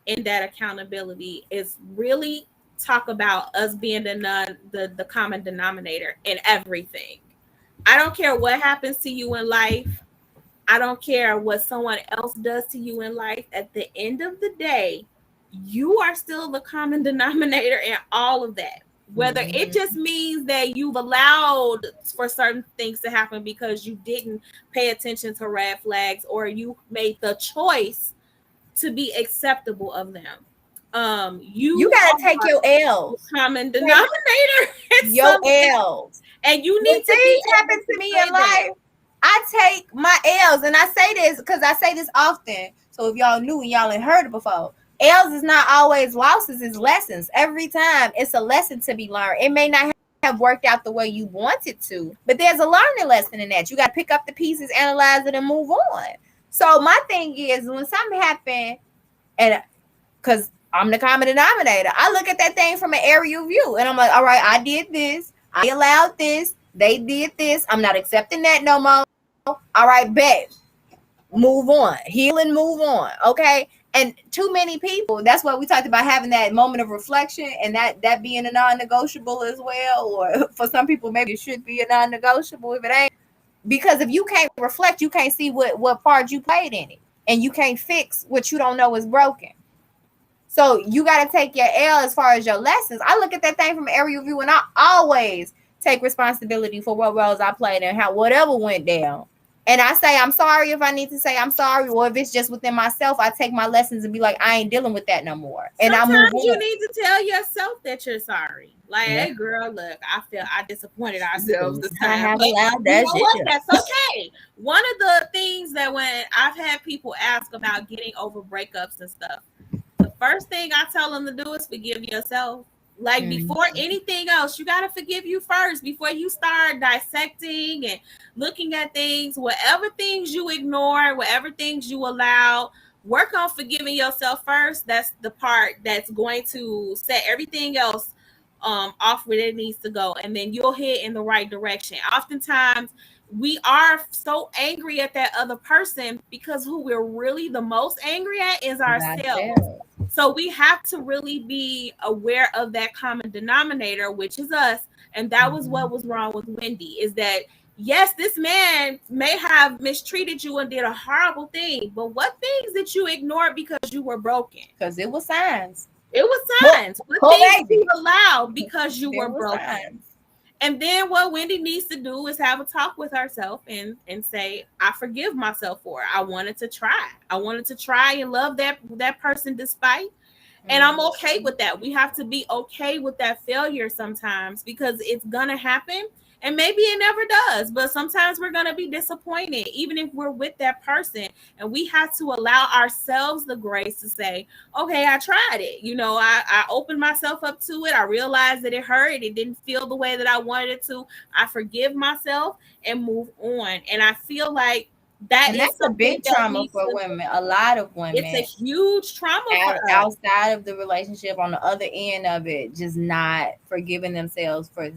in that accountability, is really talk about us being the common denominator in everything. I don't care what happens to you in life. I don't care what someone else does to you in life. At the end of the day, you are still the common denominator in all of that. Whether it just means that you've allowed for certain things to happen because you didn't pay attention to red flags, or you made the choice to be acceptable of them. You gotta take your L's. Common denominator. Your L's. And you need to things happen to me in life. I take my L's, and I say this because I say this often. So if y'all knew and y'all ain't heard it before, L's is not always losses, it's lessons. Every time it's a lesson to be learned. It may not have worked out the way you wanted to, but there's a learning lesson in that. You got to pick up the pieces, analyze it, and move on. So my thing is, when something happened, and because I'm the common denominator, I look at that thing from an aerial view, and I'm like, all right, I did this, I allowed this, they did this, I'm not accepting that no more. All right, bet. Move on. Heal and move on. Okay. And too many people, that's why we talked about having that moment of reflection, and that being a non-negotiable as well. Or for some people, maybe it should be a non-negotiable if it ain't. Because if you can't reflect, you can't see what part you played in it. And you can't fix what you don't know is broken. So you got to take your L as far as your lessons. I look at that thing from aerial view, and I always take responsibility for what roles I played and how whatever went down. And I say, I'm sorry if I need to say I'm sorry, or if it's just within myself, I take my lessons and be like, I ain't dealing with that no more. And sometimes I move on. You need to tell yourself that you're sorry. Like, hey, girl, look, I feel I disappointed ourselves this time. I have allowed that shit. That's okay. One of the things that when I've had people ask about getting over breakups and stuff, the first thing I tell them to do is forgive yourself. Like, before anything else, you got to forgive you first before you start dissecting and looking at things. Whatever things you ignore, whatever things you allow, work on forgiving yourself first. That's the part that's going to set everything else off where it needs to go. And then you'll hit in the right direction. Oftentimes, we are so angry at that other person because who we're really the most angry at is ourselves. So we have to really be aware of that common denominator, which is us. And that was what was wrong with Wendy, is that, yes, this man may have mistreated you and did a horrible thing, but what things did you ignore because you were broken? Because it was signs. It was signs. What things did you allow because you were broken? Signs. And then what Wendy needs to do is have a talk with herself and say, I forgive myself for it. I wanted to try. I wanted to try and love that person despite. And I'm okay with that. We have to be okay with that failure sometimes, because it's gonna happen. And maybe it never does, but sometimes we're going to be disappointed, even if we're with that person. And we have to allow ourselves the grace to say, okay, I tried it. You know, I opened myself up to it. I realized that it hurt. It didn't feel the way that I wanted it to. I forgive myself and move on. And I feel like and that's a big trauma for women. A lot of women. It's a huge trauma for us. Outside of the relationship, on the other end of it, just not forgiving themselves for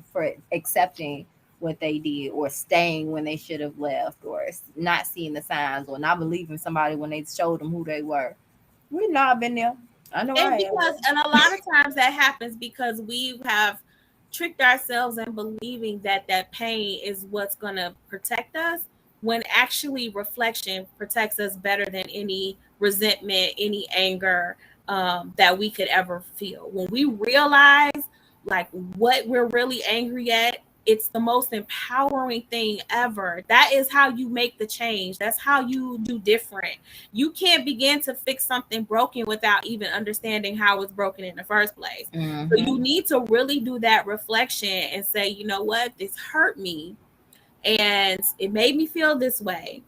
accepting what they did, or staying when they should have left, or not seeing the signs, or not believing somebody when they showed them who they were. We've not been there. I know. And a lot of times that happens because we have tricked ourselves in believing that pain is what's going to protect us, when actually reflection protects us better than any resentment, any anger that we could ever feel. When we realize like what we're really angry at, it's the most empowering thing ever. That is how you make the change. That's how you do different. You can't begin to fix something broken without even understanding how it's broken in the first place. So you need to really do that reflection and say, you know what, this hurt me and it made me feel this way,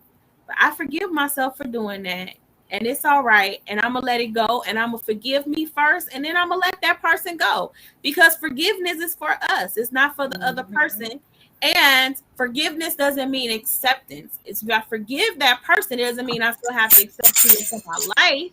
but I forgive myself for doing that. And it's all right. And I'm going to let it go. And I'm going to forgive me first. And then I'm going to let that person go. Because forgiveness is for us. It's not for the other person. And forgiveness doesn't mean acceptance. It's if I forgive that person, it doesn't mean I still have to accept you into my life.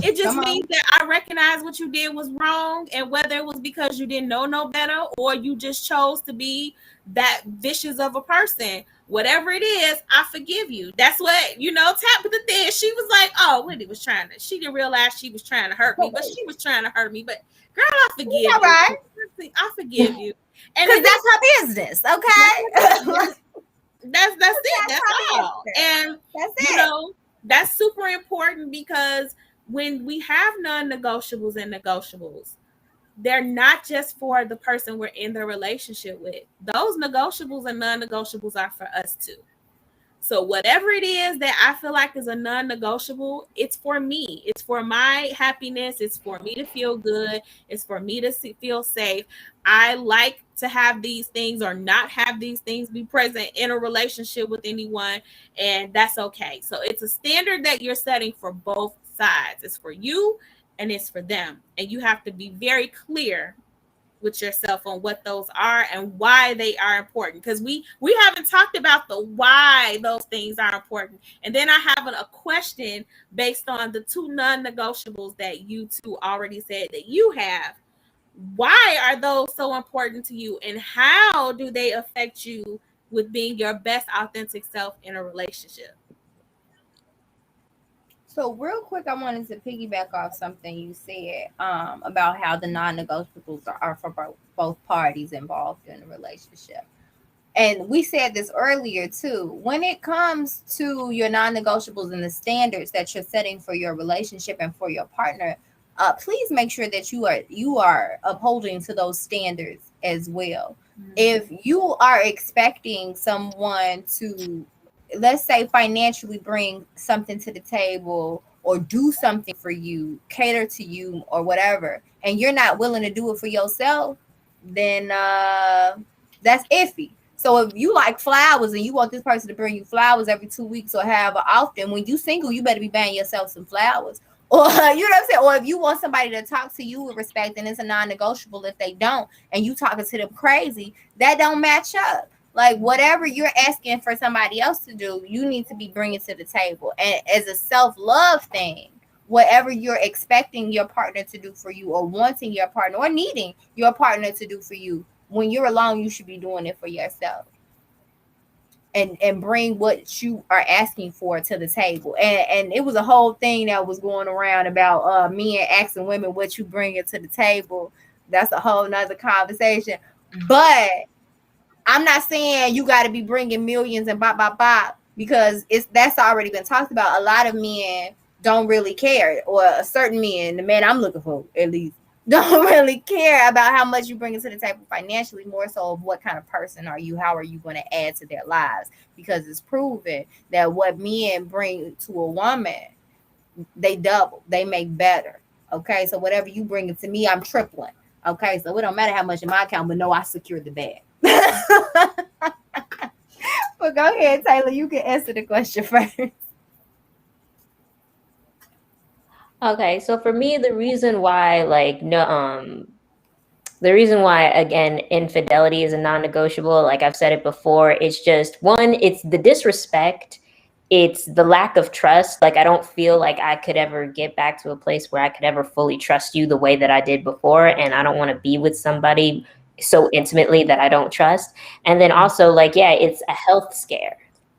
It just means that I recognize what you did was wrong. And whether it was because you didn't know no better, or you just chose to be that vicious of a person, whatever it is, I forgive you. That's what, you know, Tabitha did. She was like, oh, Wendy was she didn't realize she was trying to hurt me, but she was trying to hurt me. But girl, I forgive you. Right. I forgive you. And that's her business, okay? That's it. That's all. And that's it. You know, that's super important, because when we have non-negotiables and negotiables, they're not just for the person we're in the relationship with. Those negotiables and non-negotiables are for us too. So whatever it is that I feel like is a non-negotiable, it's for me. It's for my happiness. It's for me to feel good. It's for me to feel safe. I like to have these things or not have these things be present in a relationship with anyone, and that's okay. So it's a standard that you're setting for both sides. It's for you and it's for them. And you have to be very clear with yourself on what those are and why they are important, because we haven't talked about the why those things are important. And then I have a question based on the two non-negotiables that you two already said that you have. Why are those so important to you, and how do they affect you with being your best authentic self in a relationship? So real quick, I wanted to piggyback off something you said about how the non-negotiables are for both parties involved in a relationship. And we said this earlier too. When it comes to your non-negotiables and the standards that you're setting for your relationship and for your partner, please make sure that you are upholding to those standards as well. If you are expecting someone to, let's say, financially bring something to the table or do something for you, cater to you or whatever, and you're not willing to do it for yourself, then that's iffy. So if you like flowers and you want this person to bring you flowers every 2 weeks or however often, when you single, you better be buying yourself some flowers. Or, you know what I'm saying? Or if you want somebody to talk to you with respect, and it's a non-negotiable if they don't, and you talking to them crazy, that don't match up. Like, whatever you're asking for somebody else to do, you need to be bringing to the table. And as a self-love thing, whatever you're expecting your partner to do for you, or wanting your partner or needing your partner to do for you, when you're alone, you should be doing it for yourself. And bring what you are asking for to the table. And it was a whole thing that was going around about men asking women what you bring it to the table. That's a whole nother conversation. But I'm not saying you got to be bringing millions and bop, because that's already been talked about. A lot of men don't really care, or a certain men, the man I'm looking for at least, don't really care about how much you bring into the table financially, more so of what kind of person are you, how are you going to add to their lives, because it's proven that what men bring to a woman, they double, they make better. Okay, so whatever you bring it to me, I'm tripling. Okay, so it don't matter how much in my account, but no, I secured the bag. But go ahead, Taylor. You can answer the question first. Okay, so for me, the reason why, like, no, the reason why, again, infidelity is a non-negotiable, like I've said it before, it's just one, it's the disrespect, it's the lack of trust. Like, I don't feel like I could ever get back to a place where I could ever fully trust you the way that I did before, and I don't want to be with somebody so intimately that I don't trust. And then also, like, yeah, it's a health scare.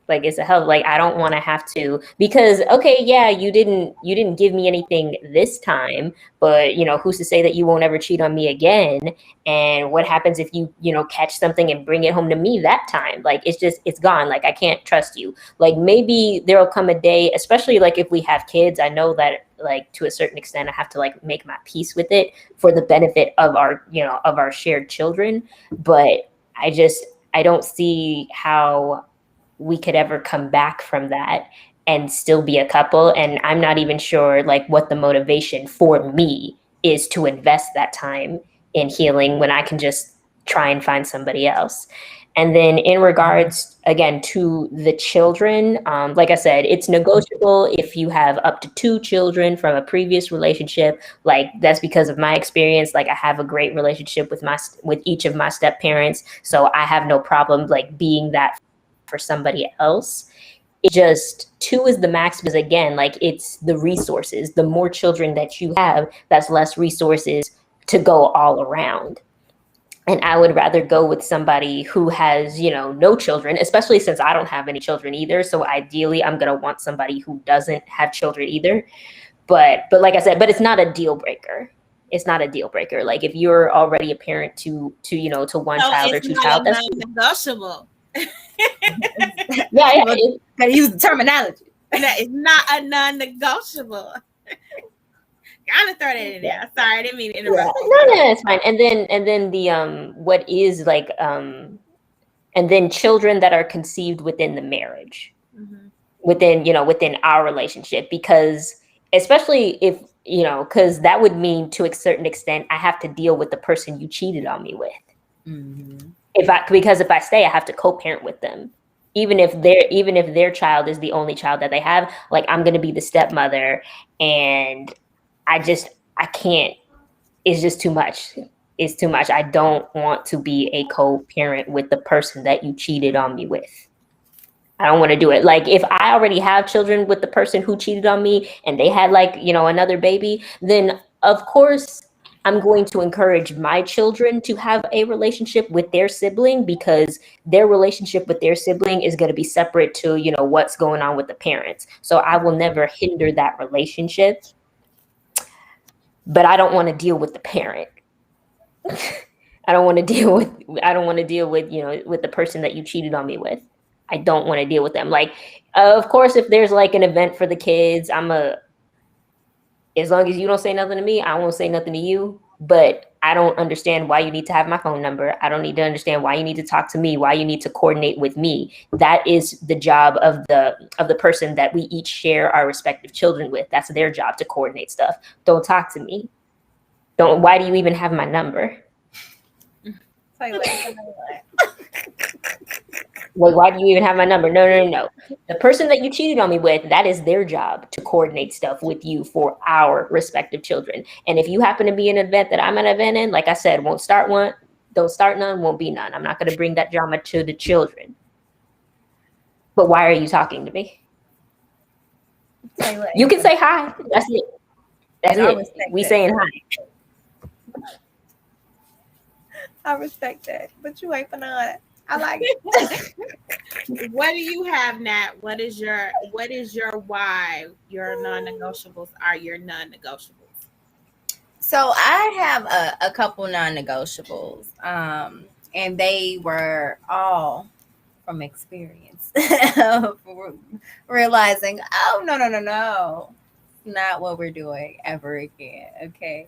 Like, it's a health, like, I don't want to have to, because okay, yeah, you didn't give me anything this time, but who's to say that you won't ever cheat on me again? And what happens if you catch something and bring it home to me that time? Like, it's gone. Like, I can't trust you. Like, maybe there'll come a day, especially like if we have kids, I know that, like, to a certain extent I have to, like, make my peace with it for the benefit of our shared children. But I don't see how we could ever come back from that and still be a couple. And I'm not even sure, like, what the motivation for me is to invest that time in healing when I can just try and find somebody else. And then in regards, again, to the children, like I said, it's negotiable if you have up to 2 children from a previous relationship. Like, that's because of my experience. Like, I have a great relationship with each of my step parents, so I have no problem, like, being that for somebody else. It just 2 is the max, because again, like, it's the resources. The more children that you have, that's less resources to go all around. And I would rather go with somebody who has, no children, especially since I don't have any children either. So ideally, I'm going to want somebody who doesn't have children either. But like I said, but it's not a deal breaker. It's not a deal breaker. Like, if you're already a parent to one So child or it's 2 not child, a that's non-negotiable. yeah. Gotta use the terminology. That is not a non-negotiable. Gotta throw that in there. Sorry, I didn't mean to interrupt. No, it's fine. And then the what is like and then children that are conceived within the marriage, within our relationship, because especially if because that would mean, to a certain extent, I have to deal with the person you cheated on me with. Mm-hmm. Because if I stay, I have to co-parent with them, even if their child is the only child that they have. Like, I'm going to be the stepmother, and I can't. It's just too much. It's too much. I don't want to be a co-parent with the person that you cheated on me with. I don't want to do it. Like, if I already have children with the person who cheated on me and they had, like, another baby, then of course I'm going to encourage my children to have a relationship with their sibling, because their relationship with their sibling is going to be separate to, what's going on with the parents. So I will never hinder that relationship, but I don't want to deal with the parent. I don't want to deal with with the person that you cheated on me with. I don't want to deal with them. Like, of course, if there's like an event for the kids, as long as you don't say nothing to me, I won't say nothing to you. But I don't understand why you need to have my phone number. I don't need to understand why you need to talk to me, why you need to coordinate with me. That is the job of the person that we each share our respective children with. That's their job, to coordinate stuff. Don't talk to me. Why do you even have my number? Like, why do you even have my number? No. The person that you cheated on me with, that is their job, to coordinate stuff with you for our respective children. And if you happen to be an event that I'm an event in, like I said, won't start one, don't start none, won't be none. I'm not going to bring that drama to the children. But why are you talking to me? You can say hi. That's it. That's it. We saying hi. I respect that, but you ain't for none. I like it. What do you have, Nat? What is your why your non-negotiables are your non-negotiables? So I have a couple non-negotiables, and they were all from experience, realizing, oh no, not what we're doing ever again. Okay.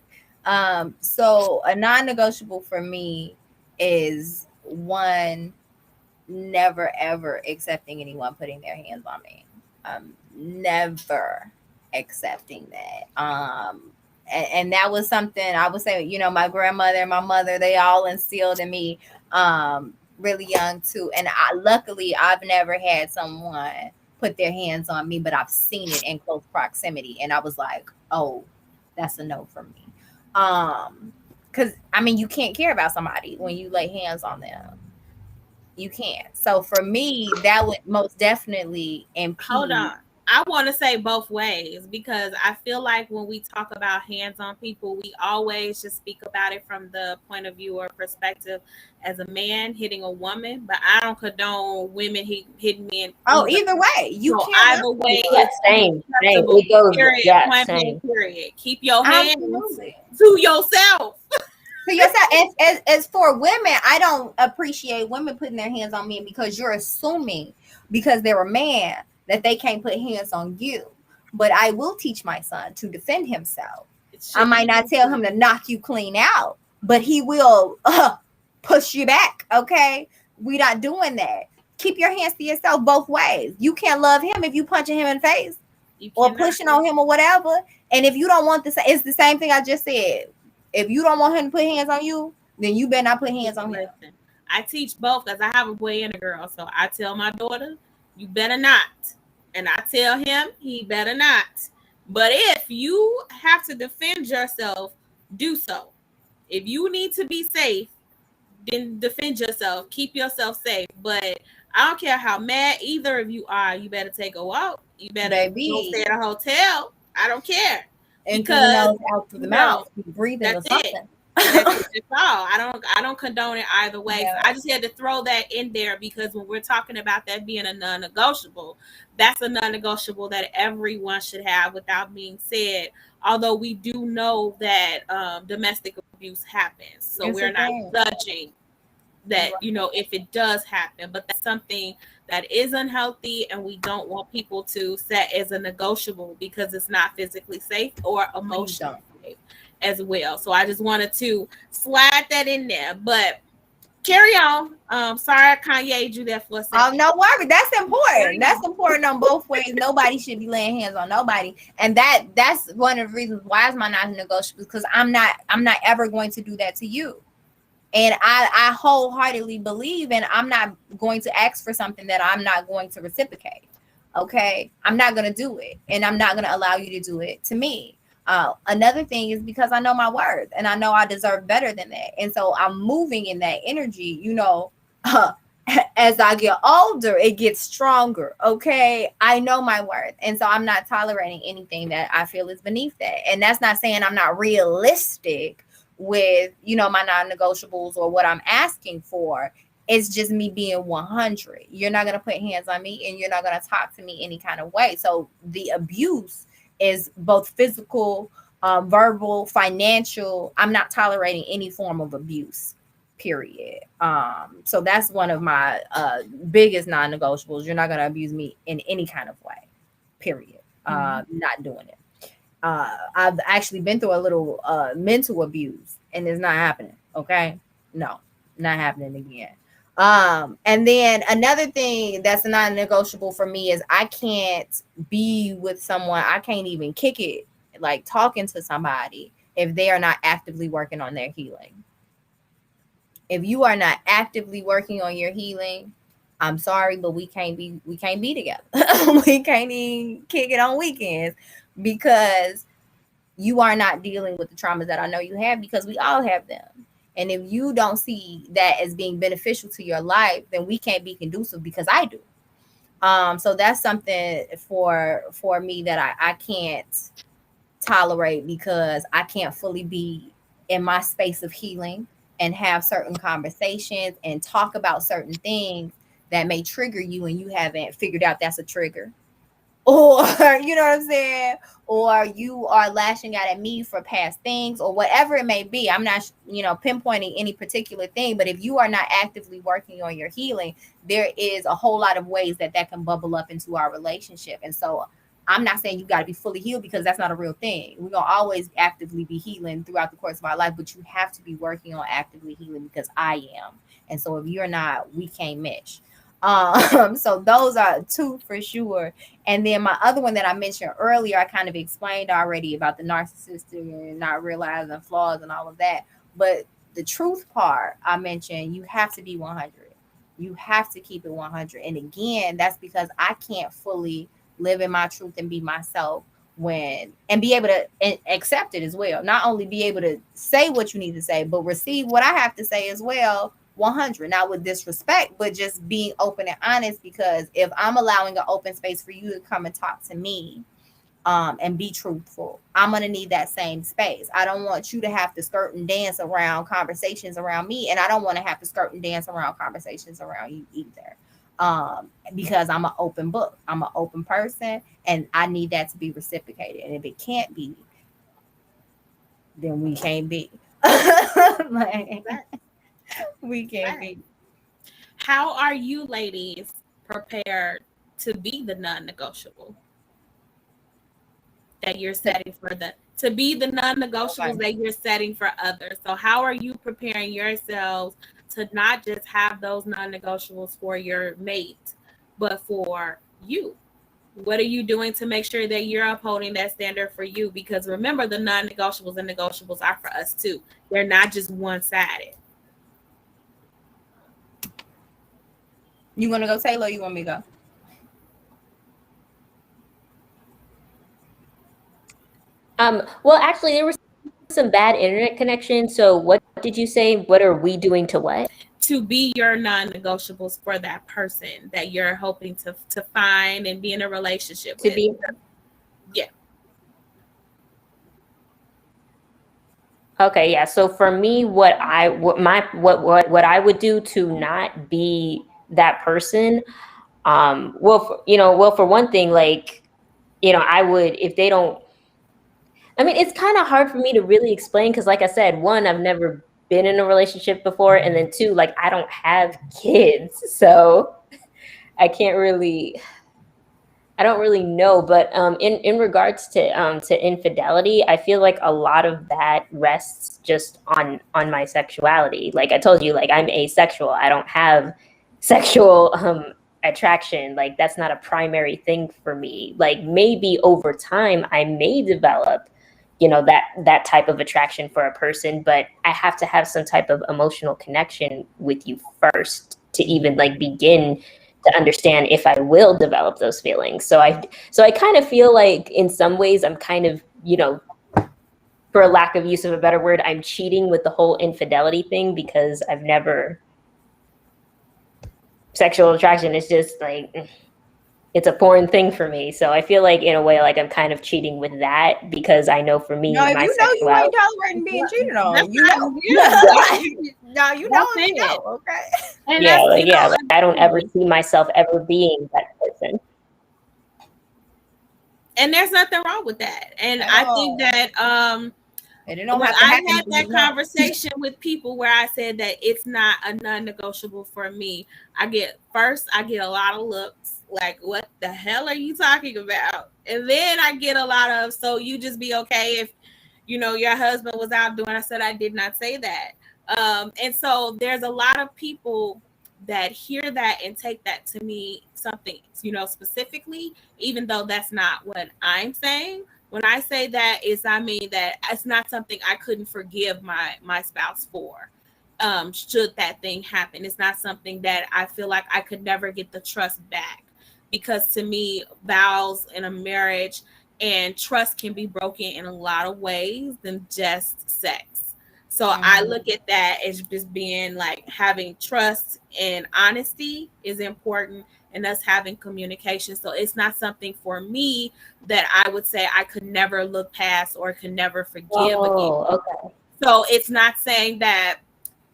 So a non-negotiable for me is, one, never ever accepting anyone putting their hands on me. Never accepting that. and that was something I would say, you know, my grandmother and my mother, they all instilled in me really young too. And luckily I've never had someone put their hands on me, but I've seen it in close proximity, and I was like, oh, that's a no for me. Because I mean, you can't care about somebody when you lay hands on them. You can't. So for me, that would most definitely impede. Hold on. I want to say both ways, because I feel like when we talk about hands-on people, we always just speak about it from the point of view or perspective as a man hitting a woman, but I don't condone women hitting men. Either way, you so can't. Either way, yeah, same. It goes, period. yeah, Same. same. Period. Keep your hands Absolutely. to yourself. To yourself. As for women, I don't appreciate women putting their hands on men, because you're assuming because they're a man that they can't put hands on you. But I will teach my son to defend himself. I might not tell him to knock you clean out, but he will push you back. Okay, we're not doing that. Keep your hands to yourself both ways. You can't love him if you punching him in the face or pushing on him or whatever. And if you don't want this, it's the same thing I just said. If you don't want him to put hands on you, then you better not put hands on him. I teach both, because I have a boy and a girl. So I tell my daughter, you better not. And I tell him, he better not. But if you have to defend yourself, do so. If you need to be safe, then defend yourself. Keep yourself safe. But I don't care how mad either of you are. You better take a walk. You better go stay at a hotel. I don't care. And because out through the mouth, breathing or something. That's all. I don't condone it either way. Yeah. So I just had to throw that in there, because when we're talking about that being a non-negotiable, that's a non-negotiable that everyone should have. Without being said, although we do know that domestic abuse happens, so we're not judging that, you know, if it does happen, but that's something that is unhealthy, and we don't want people to set as a negotiable, because it's not physically safe or emotionally safe as well. So I just wanted to slide that in there, but carry on. Sorry, I Kanye you there for a second. Oh, no worry. That's important. That's important on both ways. Nobody should be laying hands on nobody, and that's one of the reasons why it's my non-negotiable, because I'm not ever going to do that to you. And I wholeheartedly believe, and I'm not going to ask for something that I'm not going to reciprocate. Okay, I'm not going to do it, and I'm not going to allow you to do it to me. Another thing is because I know my worth, and I know I deserve better than that, and so I'm moving in that energy. You know, as I get older, it gets stronger. Okay, I know my worth, and so I'm not tolerating anything that I feel is beneath that. And that's not saying I'm not realistic with, you know, my non-negotiables or what I'm asking for. It's just me being 100. You're not going to put hands on me, and you're not going to talk to me any kind of way. So the abuse is both physical, verbal, financial. I'm not tolerating any form of abuse, period. So that's one of my biggest non-negotiables. You're not going to abuse me in any kind of way, period. Not doing it. I've actually been through a little mental abuse, and it's not happening. Okay, no, not happening again. And then another thing that's not negotiable for me is I can't be with someone. I can't even kick it, like talking to somebody, if they are not actively working on their healing. If you are not actively working on your healing, I'm sorry, but we can't be together. We can't even kick it on weekends, because you are not dealing with the traumas that I know you have, because we all have them. And if you don't see that as being beneficial to your life, then we can't be conducive, because I do. So that's something for me that I can't tolerate, because I can't fully be in my space of healing and have certain conversations and talk about certain things that may trigger you, and you haven't figured out that's a trigger. Or, you know what I'm saying? Or you are lashing out at me for past things, or whatever it may be. I'm not, pinpointing any particular thing, but if you are not actively working on your healing, there is a whole lot of ways that can bubble up into our relationship. And so I'm not saying you got to be fully healed, because that's not a real thing. We're going to always actively be healing throughout the course of our life, but you have to be working on actively healing, because I am. And so if you're not, we can't mesh. So those are two for sure. And then my other one that I mentioned earlier, I kind of explained already about the narcissistic and not realizing flaws and all of that. But the truth part I mentioned, you have to be 100. You have to keep it 100. And again, that's because I can't fully live in my truth and be myself when and be able to accept it as well. Not only be able to say what you need to say, but receive what I have to say as well 100, not with disrespect, but just being open and honest. Because if I'm allowing an open space for you to come and talk to me, and be truthful, I'm gonna need that same space. I don't want you to have to skirt and dance around conversations around me, and I don't want to have to skirt and dance around conversations around you either. Because I'm an open book, I'm an open person, and I need that to be reciprocated. And if it can't be, then we can't be. Like, we can't be. How are you ladies prepared to be the non-negotiable that you're setting for to be the non-negotiables that you're setting for others? So how are you preparing yourselves to not just have those non-negotiables for your mate, but for you? What are you doing to make sure that you're upholding that standard for you? Because remember, the non-negotiables and negotiables are for us too. They're not just one-sided. You want to go, Taylor? Or you want me to go? Well, actually, there was some bad internet connection. So what did you say? What are we doing to what? To be your non-negotiables for that person that you're hoping to find and be in a relationship with. Yeah. Okay, yeah. So for me, what I would do to not be that person, for one thing, like, I would, if they don't, I mean, it's kind of hard for me to really explain because, like I said, one, I've never been in a relationship before, and then two, like, I don't have kids, so I don't really know. But in regards to infidelity, I feel like a lot of that rests just on my sexuality. Like I told you, like, I'm asexual. I don't have sexual attraction. Like, that's not a primary thing for me. Like, maybe over time I may develop that type of attraction for a person, but I have to have some type of emotional connection with you first to even like begin to understand if I will develop those feelings. So I kind of feel like in some ways I'm kind of, for a lack of use of a better word, I'm cheating with the whole infidelity thing because I've never, sexual attraction is just like, it's a foreign thing for me. So I feel like in a way, like I'm kind of cheating with that because I know for me, no, if my you know sexuality, you ain't tolerating being cheated on. You know. No, you know it. You know. Okay. And like I don't ever see myself ever being that person. And there's nothing wrong with that. And I think that when I had that conversation with people where I said that it's not a non-negotiable for me, I get a lot of looks like, what the hell are you talking about? And then I get a lot of, so you just be okay if your husband was out doing. I said I did not say that. And so there's a lot of people that hear that and take that to me something specifically, even though that's not what I'm saying. When I say that, I mean that it's not something I couldn't forgive my spouse for. Should that thing happen, it's not something that I feel like I could never get the trust back, because to me, vows in a marriage and trust can be broken in a lot of ways than just sex. So I look at that as just being like, having trust and honesty is important, and us having communication. So it's not something for me that I would say I could never look past or could never forgive again. Okay. So it's not saying that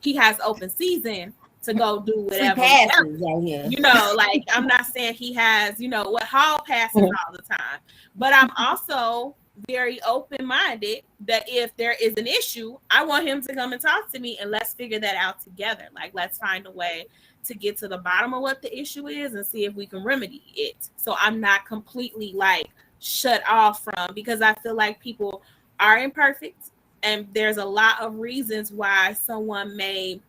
he has open season to go do whatever. Like, I'm not saying he has, what hall passes all the time. But I'm also very open-minded that if there is an issue, I want him to come and talk to me and let's figure that out together. Like, let's find a way to get to the bottom of what the issue is and see if we can remedy it. So I'm not completely like shut off from, because I feel like people are imperfect and there's a lot of reasons why someone may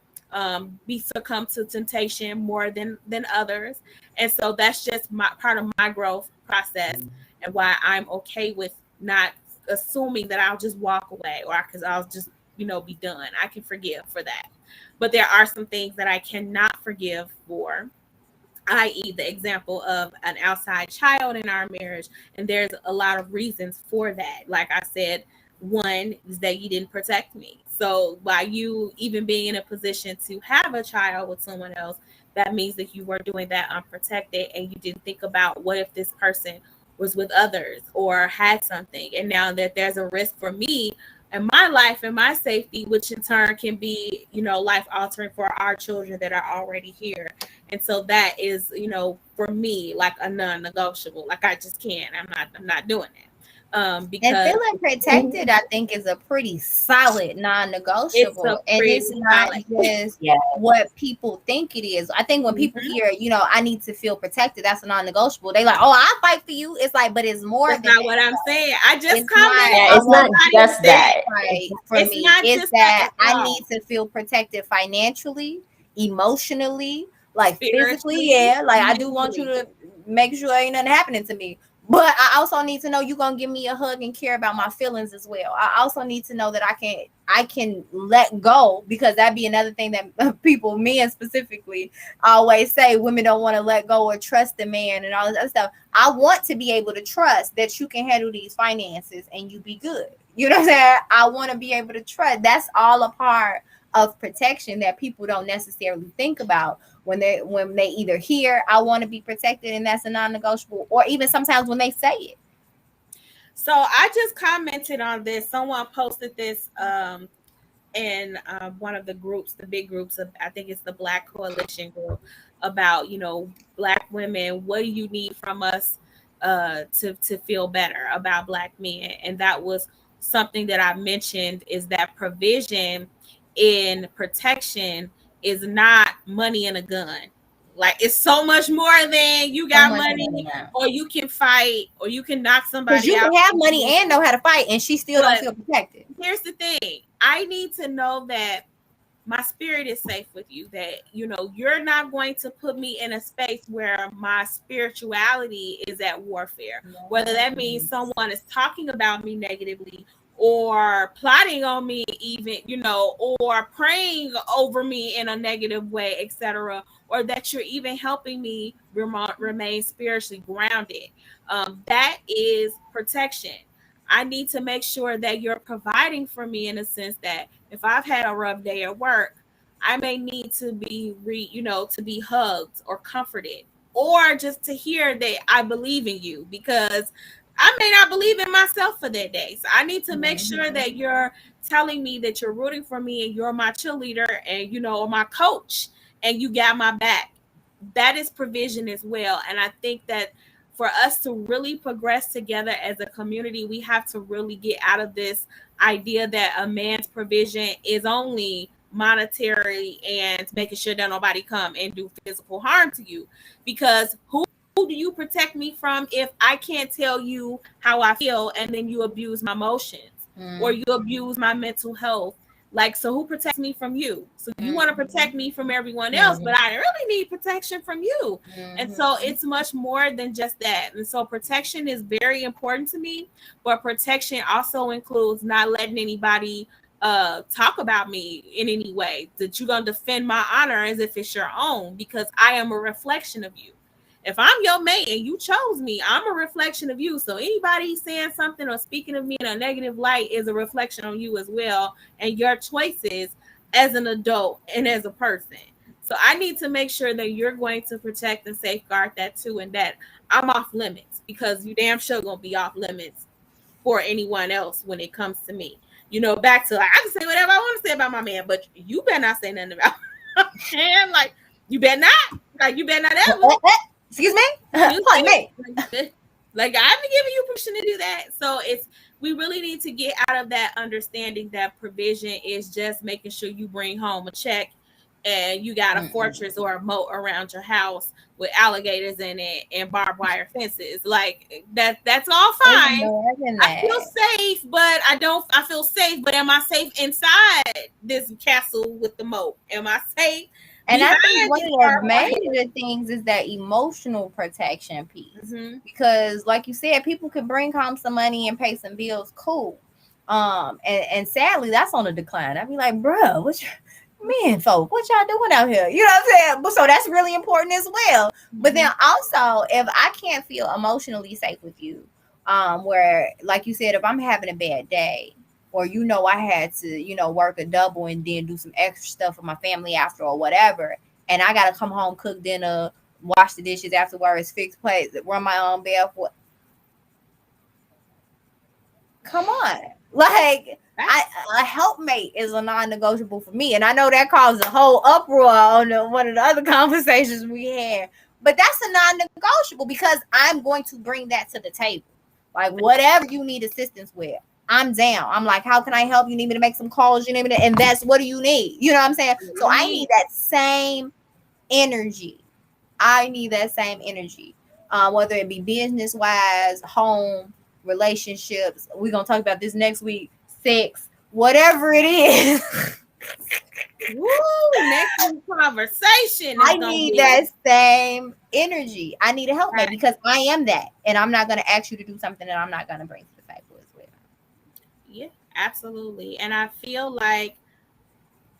be succumb to temptation more than others. And so that's just my part of my growth process, and why I'm okay with not assuming that I'll just walk away, or because I'll just be done. I can forgive for that, but there are some things that I cannot forgive for, i.e., the example of an outside child in our marriage. And there's a lot of reasons for that. Like I said, one is that you didn't protect me. So by you even being in a position to have a child with someone else, that means that you were doing that unprotected, and you didn't think about what if this person was with others or had something. And now that there's a risk for me and my life and my safety, which in turn can be, life altering for our children that are already here. And so that is, for me, like a non-negotiable. Like I just can't. I'm not doing it. And Because feeling protected, I think, is a pretty solid non-negotiable, and it's not just what people think it is. I think when people hear, I need to feel protected, that's a non-negotiable. They like, oh, I'll fight for you. It's like, but it's more that's than not that. what I'm saying. I just It's commented. It's not just that. Right, for It's me, not it's just that that I need to feel protected financially, emotionally, like physically. spiritually, Like I do want you to make sure ain't nothing happening to me. But I also need to know you're gonna give me a hug and care about my feelings as well. I also need to know that I can let go, because that'd be another thing that people, men specifically, always say women don't want to let go or trust the man and all this other stuff. I want to be able to trust that you can handle these finances and you be good. You know what I'm saying? I want to be able to trust. That's all a part of protection that people don't necessarily think about when they either hear I want to be protected and that's a non-negotiable, or even sometimes when they say it. So I just commented on this. Someone posted this in one of the groups, the big groups of, I think it's the Black Coalition group, about Black women. What do you need from us to feel better about Black men? And that was something that I mentioned, is that provision in protection is not money and a gun. Like, it's so much more than you got money, or you can fight, or you can knock somebody out. Because you can have money and know how to fight, and she still don't feel protected. Here's the thing. I need to know that my spirit is safe with you, that you're not going to put me in a space where my spirituality is at warfare. Whether that means someone is talking about me negatively, or plotting on me, even or praying over me in a negative way, etc., or that you're even helping me remain spiritually grounded. That is protection. I need to make sure that you're providing for me, in a sense that if I've had a rough day at work, I may need to be to be hugged or comforted, or just to hear that I believe in you, because I may not believe in myself for that day. So I need to make sure that you're telling me that you're rooting for me, and you're my cheerleader, and or my coach, and you got my back. That is provision as well. And I think that for us to really progress together as a community, we have to really get out of this idea that a man's provision is only monetary and making sure that nobody come and do physical harm to you. Because who do you protect me from if I can't tell you how I feel, and then you abuse my emotions, or you abuse my mental health? Like, so who protects me from you? So you want to protect me from everyone else, but I really need protection from you. And so it's much more than just that. And so protection is very important to me, but protection also includes not letting anybody talk about me in any way, that you're going to defend my honor as if it's your own, because I am a reflection of you. If I'm your mate and you chose me, I'm a reflection of you. So anybody saying something or speaking of me in a negative light is a reflection on you as well, and your choices as an adult and as a person. So I need to make sure that you're going to protect and safeguard that too, and that I'm off limits, because you damn sure gonna be off limits for anyone else when it comes to me. Back to, like, I can say whatever I want to say about my man, but you better not say nothing about my man. Like, you better not. Like, you better not ever. Excuse me? Like, I've been giving you permission to do that. So we really need to get out of that understanding that provision is just making sure you bring home a check, and you got a fortress or a moat around your house with alligators in it and barbed wire fences. Like that's all fine. I feel safe, but I feel safe, but am I safe inside this castle with the moat? Am I safe? And I think one of the major things is that emotional protection piece. Because like you said, people can bring home some money and pay some bills, cool. And sadly that's on the decline. I'd be like, bro, what y'all doing out here? You know what I'm saying? But so that's really important as well. But then also, if I can't feel emotionally safe with you, where like you said, if I'm having a bad day, or I had to work a double and then do some extra stuff for my family after or whatever, and I gotta come home, cook dinner, wash the dishes afterwards, fix plates, run my own bath. Come on, like a helpmate is a non-negotiable for me, and I know that caused a whole uproar on one of the other conversations we had. But that's a non-negotiable because I'm going to bring that to the table. Like whatever you need assistance with, I'm down. I'm like, how can I help? You need me to make some calls? You need me to invest? What do you need? You know what I'm saying? So I need that same energy. Whether it be business wise, home, relationships. We're gonna talk about this next week. Sex, whatever it is. Woo, next week's conversation. I need that same energy. I need a helpmate because I am that, and I'm not gonna ask you to do something that I'm not gonna bring to the table as well. Yeah, absolutely. And I feel like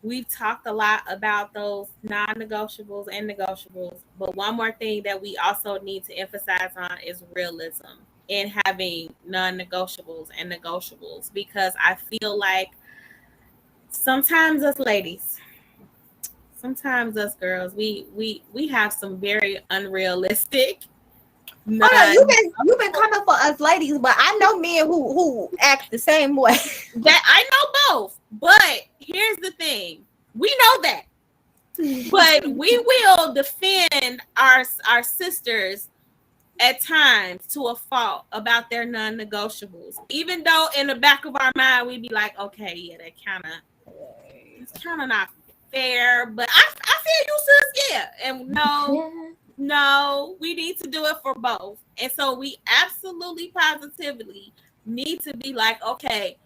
we've talked a lot about those non-negotiables and negotiables, but one more thing that we also need to emphasize on is realism in having non-negotiables and negotiables, because I feel like sometimes us ladies, sometimes us girls, we have some very unrealistic. You've been coming for us ladies, but I know men who act the same way. That I know both, but here's the thing: we know that, but we will defend our sisters at times to a fault about their non-negotiables, even though in the back of our mind we be like, okay, yeah, it's kind of not fair, but I feel you, sis, yeah, and no, we need to do it for both. And so we absolutely positively need to be like, okay,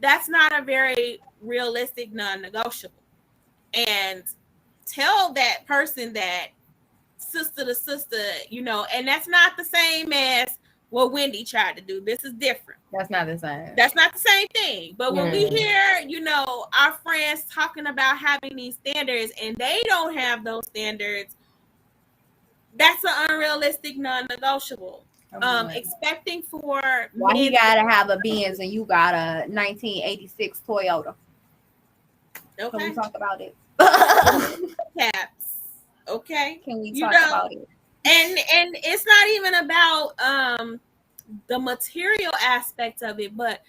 that's not a very realistic non-negotiable, and tell that person that sister to sister, and that's not the same as what Wendy tried to do. This is different. That's not the same. That's not the same thing. But when we hear, our friends talking about having these standards and they don't have those standards, that's an unrealistic non-negotiable. Expecting for why he gotta have a Benz and you got a 1986 Toyota. Okay. Can we talk about it? Caps. Okay. Can we talk about it? And it's not even about the material aspect of it, but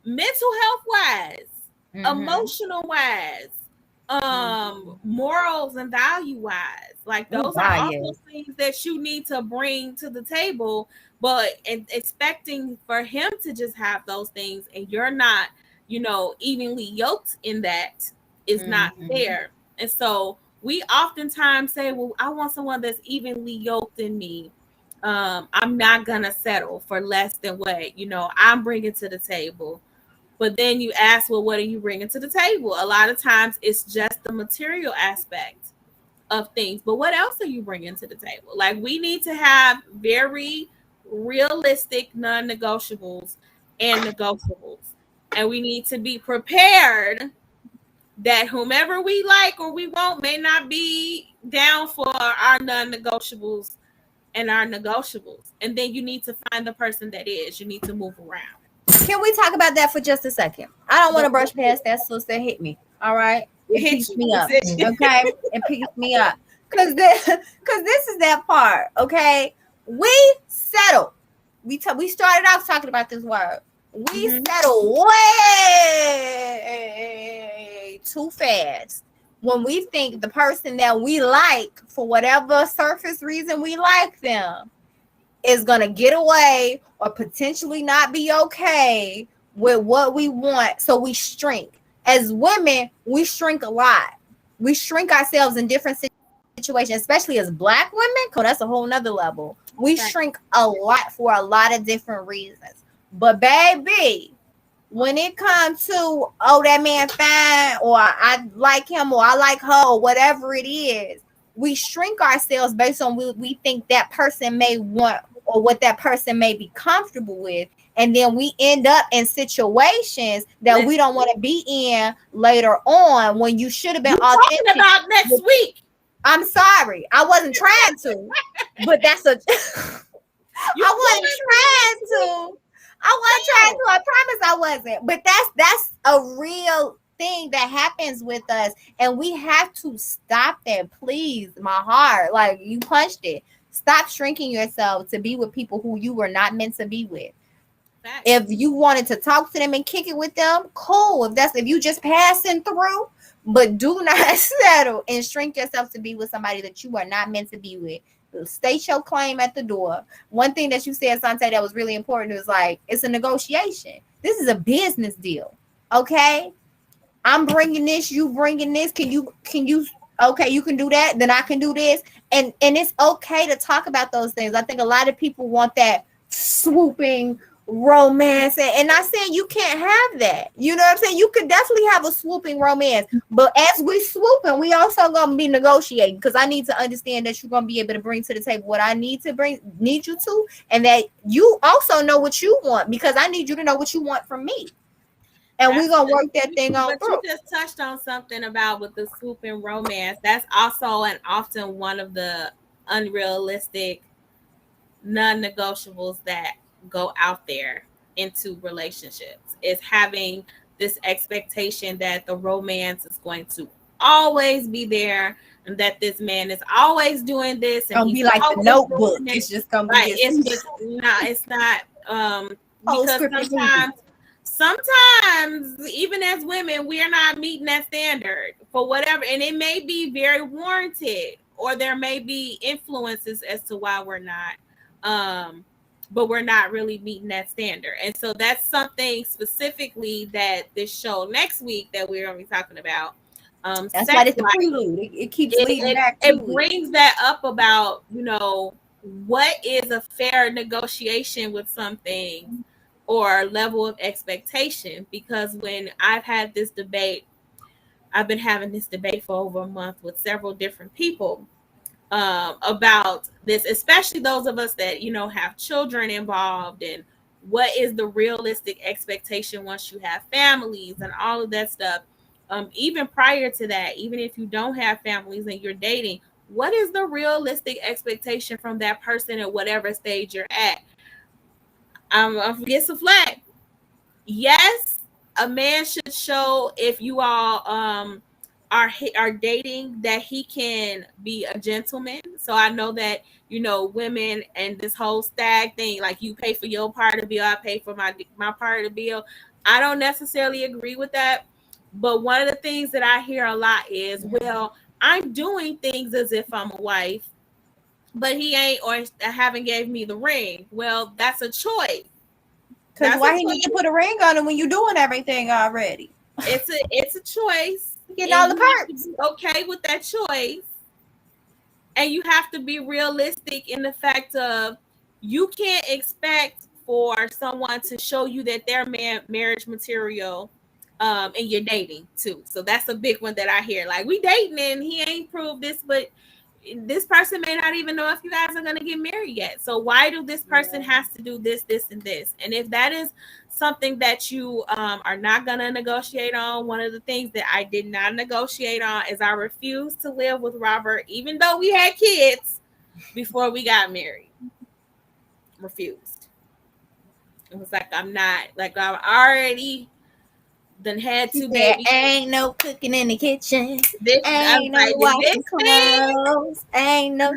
mental health wise, emotional wise, morals and value wise, like those are also things that you need to bring to the table. But expecting for him to just have those things and you're not, evenly yoked in that is not fair. And so we oftentimes say, well, I want someone that's evenly yoked in me. I'm not gonna settle for less than what I'm bringing to the table. But then you ask, well, what are you bringing to the table? A lot of times it's just the material aspect of things. But what else are you bringing to the table? Like, we need to have very realistic non-negotiables and negotiables. And we need to be prepared that whomever we like or we won't may not be down for our non-negotiables and our negotiables. And then you need to find the person that is. You need to move around. Can we talk about that for just a second? I don't want to brush past that, sister. Hit me. All right. It picks me up. Okay. It picks me up. Because this is that part. Okay. We settle. We started off talking about this word. We settle way too fast when we think the person that we like, for whatever surface reason we like them, is going to get away or potentially not be okay with what we want. So we shrink. As women, we shrink a lot. we shrink ourselves in different situations, especially as Black women, because that's a whole nother level. We shrink a lot for a lot of different reasons. But baby, when it comes to, oh, that man fine, or I like him, or I like her, or whatever it is, we shrink ourselves based on what we think that person may want or what that person may be comfortable with. And then we end up in situations that we don't want to be in later on, when you should have been authentic. Talking about next week. I'm sorry, I wasn't trying to, but that's a. I wasn't trying to. I promise I wasn't. But that's a real thing that happens with us, and we have to stop that. Please, my heart, like you punched it. Stop shrinking yourself to be with people who you were not meant to be with. If you wanted to talk to them and kick it with them, cool. If you just passing through, but do not settle and shrink yourself to be with somebody that you are not meant to be with. State your claim at the door. One thing that you said, Sante, that was really important was like, it's a negotiation. This is a business deal. Okay. I'm bringing this, you bringing this. Can you, okay, you can do that. Then I can do this. And it's okay to talk about those things. I think a lot of people want that swooping romance, and not saying you can't have that. You know what I'm saying? You could definitely have a swooping romance, but as we swooping, we also gonna be negotiating, because I need to understand that you're gonna be able to bring to the table what I need you to, and that you also know what you want, because I need you to know what you want from me, and we're gonna work that thing on through. You just touched on something about with the swooping romance. That's also and often one of the unrealistic non-negotiables that go out there into relationships, is having this expectation that the romance is going to always be there, and that this man is always doing this, and he's be like the Notebook. It's just gonna be it's not because sometimes even as women, we are not meeting that standard for whatever, and it may be very warranted, or there may be influences as to why we're not but we're not really meeting that standard. And so that's something specifically that this show next week that we're going to be talking about. That's why it's the prelude. It keeps leading back to it. Brings that up about, what is a fair negotiation with something or level of expectation. Because when I've had this debate, I've been having this debate for over a month with several different people about this, especially those of us that have children involved, and what is the realistic expectation once you have families and all of that stuff. Even prior to that, even if you don't have families and you're dating, what is the realistic expectation from that person at whatever stage you're at? I'm get some flack. Yes, a man should show, if you all are dating, that he can be a gentleman. So I know that women and this whole stag thing, like you pay for your part of the bill, I pay for my part of the bill. I don't necessarily agree with that, but one of the things that I hear a lot is, well, I'm doing things as if I'm a wife, but he ain't, or I haven't gave me the ring. Well, that's a choice. Because why he need to put a ring on him when you're doing everything already? It's a choice. Getting all the perks. Okay with that choice, and you have to be realistic in the fact of, you can't expect for someone to show you that they're marriage material, and you're dating too. So that's a big one that I hear. Like, we dating and he ain't proved this, but this person may not even know if you guys are going to get married yet. So why do this person has to do this, this, and this? And if that is something that you are not going to negotiate on, one of the things that I did not negotiate on is I refused to live with Robert, even though we had kids before we got married. Refused. It was like, I'm already done had two babies. Ain't no cooking in the kitchen. Ain't no washing clothes. Ain't no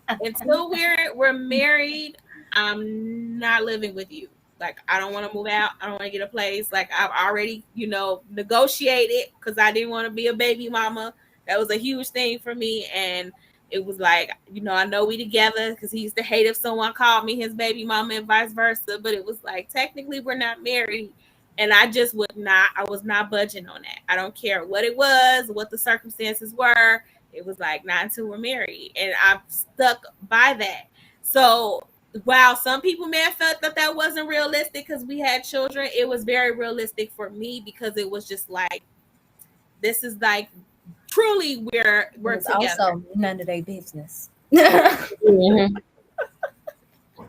until we're married, I'm not living with you. Like, I don't want to move out. I don't want to get a place. Like, I've already, negotiated, because I didn't want to be a baby mama. That was a huge thing for me. And it was like, I know we together, because he used to hate if someone called me his baby mama and vice versa. But it was like, technically we're not married. And I was not budging on that. I don't care what it was, what the circumstances were. It was like not until we're married. And I've stuck by that. So while some people may have felt that that wasn't realistic because we had children, it was very realistic for me because it was just like, this is like truly we're It's together. also none of their business. Mhm.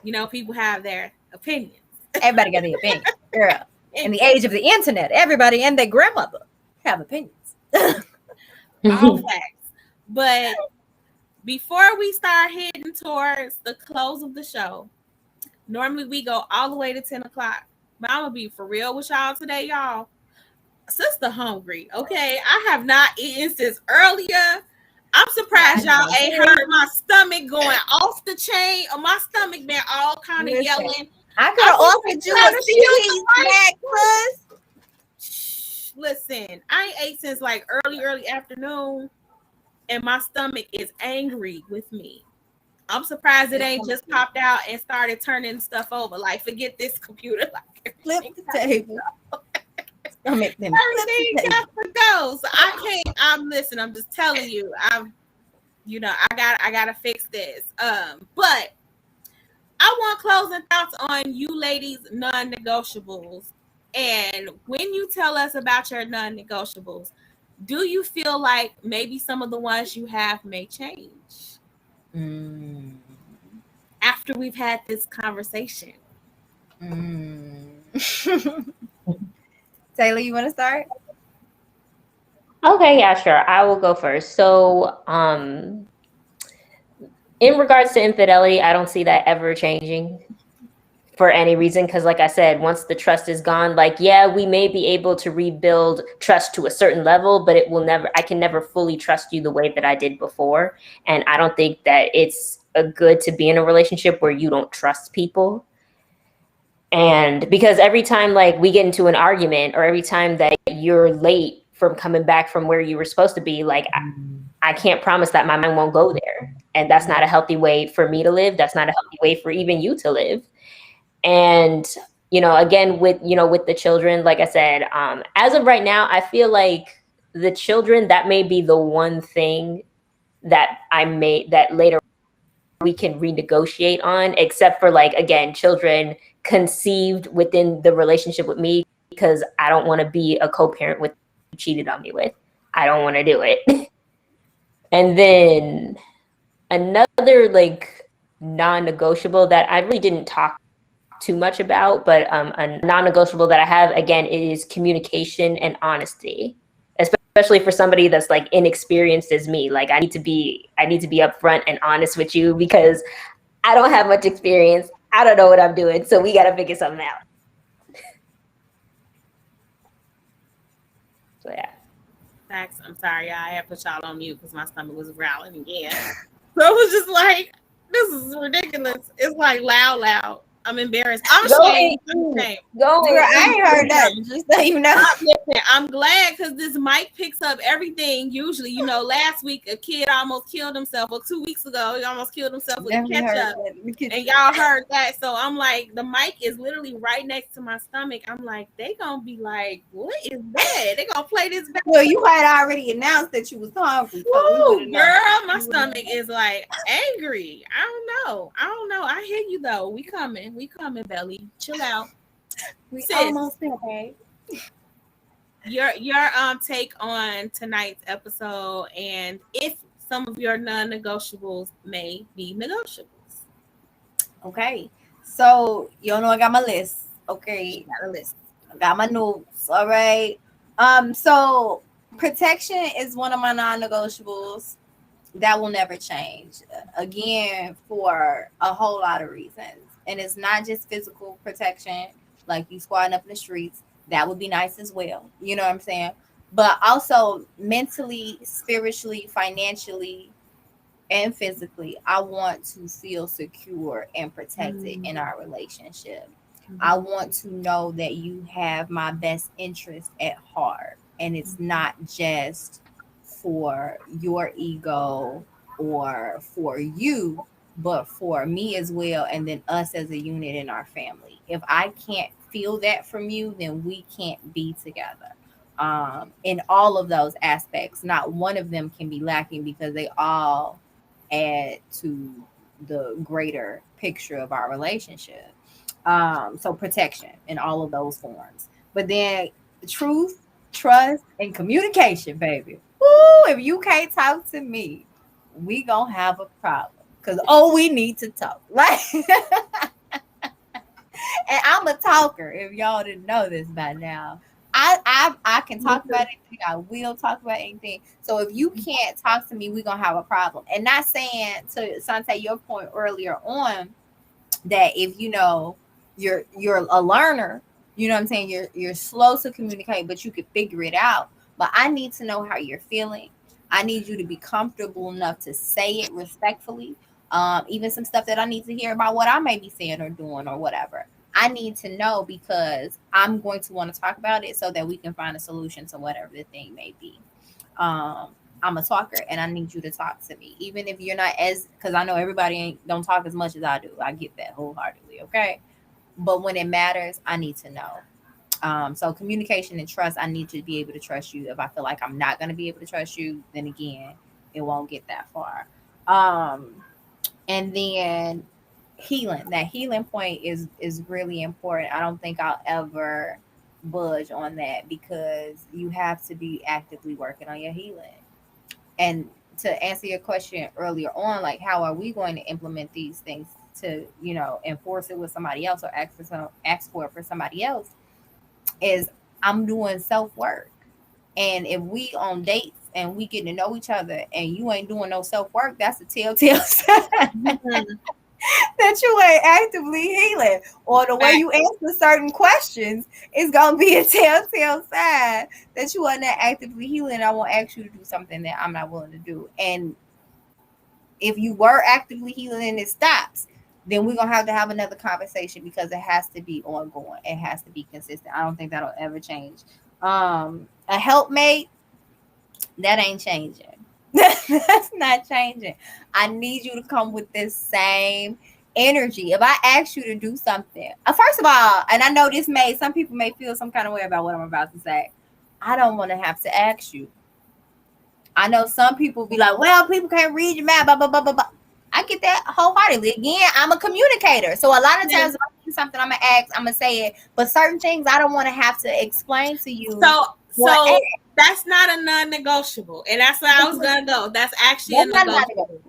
You know, people have their opinions. Everybody got the opinion, girl. In the age of the internet, everybody and their grandmother have opinions. All facts. But before we start heading towards the close of the show, normally we go all the way to 10 o'clock. But I'm gonna be for real with y'all today, y'all. Sister hungry, okay? I have not eaten since earlier. I'm surprised y'all ain't heard my stomach going off the chain, or my stomach been all kind of yelling. I could have offered you a seaweed snack, Shh, listen, I ain't ate since like early afternoon, and my stomach is angry with me. I'm surprised it ain't just popped out and started turning stuff over. Like, forget this computer. Like, flip the table. everything got to go. So I can't. I'm just telling you. I gotta fix this. But I want closing thoughts on you ladies' non-negotiables. And when you tell us about your non-negotiables, do you feel like maybe some of the ones you have may change after we've had this conversation? Taylor, you want to start? Okay, yeah, sure. I will go first. So, in regards to infidelity, I don't see that ever changing for any reason. Because like I said, once the trust is gone, like, yeah, we may be able to rebuild trust to a certain level, but I can never fully trust you the way that I did before. And I don't think that it's good to be in a relationship where you don't trust people. And because every time like we get into an argument, or every time that you're late from coming back from where you were supposed to be, like I can't promise that my mind won't go there. And that's not a healthy way for me to live. That's not a healthy way for even you to live. And, again, with the children, like I said, as of right now, I feel like the children, that may be the one thing that that later we can renegotiate on, except for like, again, children conceived within the relationship with me, because I don't want to be a co-parent with who cheated on me with. I don't want to do it. And then another like non-negotiable that I really didn't talk too much about, but a non-negotiable that I have, again, is communication and honesty, especially for somebody that's like inexperienced as me. Like I need to be upfront and honest with you, because I don't have much experience. I don't know what I'm doing. So we got to figure something out. So yeah. Facts. I'm sorry, I had put y'all on mute because my stomach was growling again. So it was just like, this is ridiculous. It's like loud. I'm embarrassed. I'm ashamed. Girl, I ain't heard that. Just so you know. Listen, I'm glad, because this mic picks up everything. Usually, last week a kid almost killed himself, or 2 weeks ago he almost killed himself with ketchup, and y'all heard that. So I'm like, the mic is literally right next to my stomach. I'm like, they gonna be like, what is that? They gonna play this back. Well, you had already announced that you was hungry. Woo, girl, my stomach is like angry. I don't know. I hear you though. We coming, Belly. Chill out. We Sis, almost there, babe. Your take on tonight's episode, and if some of your non-negotiables may be negotiables. Okay, so you know I got my list. Okay, got a list. I got my notes. All right. So protection is one of my non-negotiables that will never change. Again, for a whole lot of reasons, and it's not just physical protection, like you squatting up in the streets. That would be nice as well. You know what I'm saying? But also mentally, spiritually, financially, and physically, I want to feel secure and protected in our relationship. I want to know that you have my best interest at heart, and it's not just for your ego or for you, but for me as well, and then us as a unit in our family. If I can't feel that from you, then we can't be together. In all of those aspects, not one of them can be lacking because they all add to the greater picture of our relationship. So protection in all of those forms. But then truth, trust, and communication, baby. Woo, if you can't talk to me, we gonna have a problem. Cause we need to talk. Like and I'm a talker, if y'all didn't know this by now. I can talk about anything. I will talk about anything. So if you can't talk to me, we're gonna have a problem. And not saying, to Sante, your point earlier on, that if you're a learner, you know what I'm saying, you're slow to communicate, but you could figure it out. But I need to know how you're feeling. I need you to be comfortable enough to say it respectfully. Even some stuff that I need to hear about what I may be saying or doing or whatever. I need to know because I'm going to want to talk about it so that we can find a solution to whatever the thing may be. I'm a talker and I need you to talk to me, even if you're not because I know everybody don't talk as much as I do. I get that wholeheartedly. Okay. But when it matters, I need to know. So communication and trust, I need to be able to trust you. If I feel like I'm not going to be able to trust you, then again, it won't get that far. And then that healing point is really important. I don't think I'll ever budge on that because you have to be actively working on your healing. And to answer your question earlier on, like how are we going to implement these things to enforce it with somebody else or ask for it for somebody else, is I'm doing self-work. And if we on dates and we getting to know each other and you ain't doing no self-work, that's a telltale sign that you ain't actively healing, or the way you answer certain questions is gonna be a telltale sign that you are not actively healing. I won't ask you to do something that I'm not willing to do. And if you were actively healing and it stops, then we're gonna have another conversation because it has to be ongoing. It has to be consistent. I don't think that'll ever change. A helpmate, that ain't changing. That's not changing. I need you to come with this same energy. If I ask you to do something, first of all, and I know some people may feel some kind of way about what I'm about to say. I don't want to have to ask you. I know some people be like, well, people can't read your mind, blah, blah, blah, blah, blah. I get that wholeheartedly. Again, I'm a communicator. So a lot of times if I do something, I'm going to ask, I'm going to say it. But certain things I don't want to have to explain to you. So that's not a non-negotiable. And that's where I was going to go. That's actually a negotiable.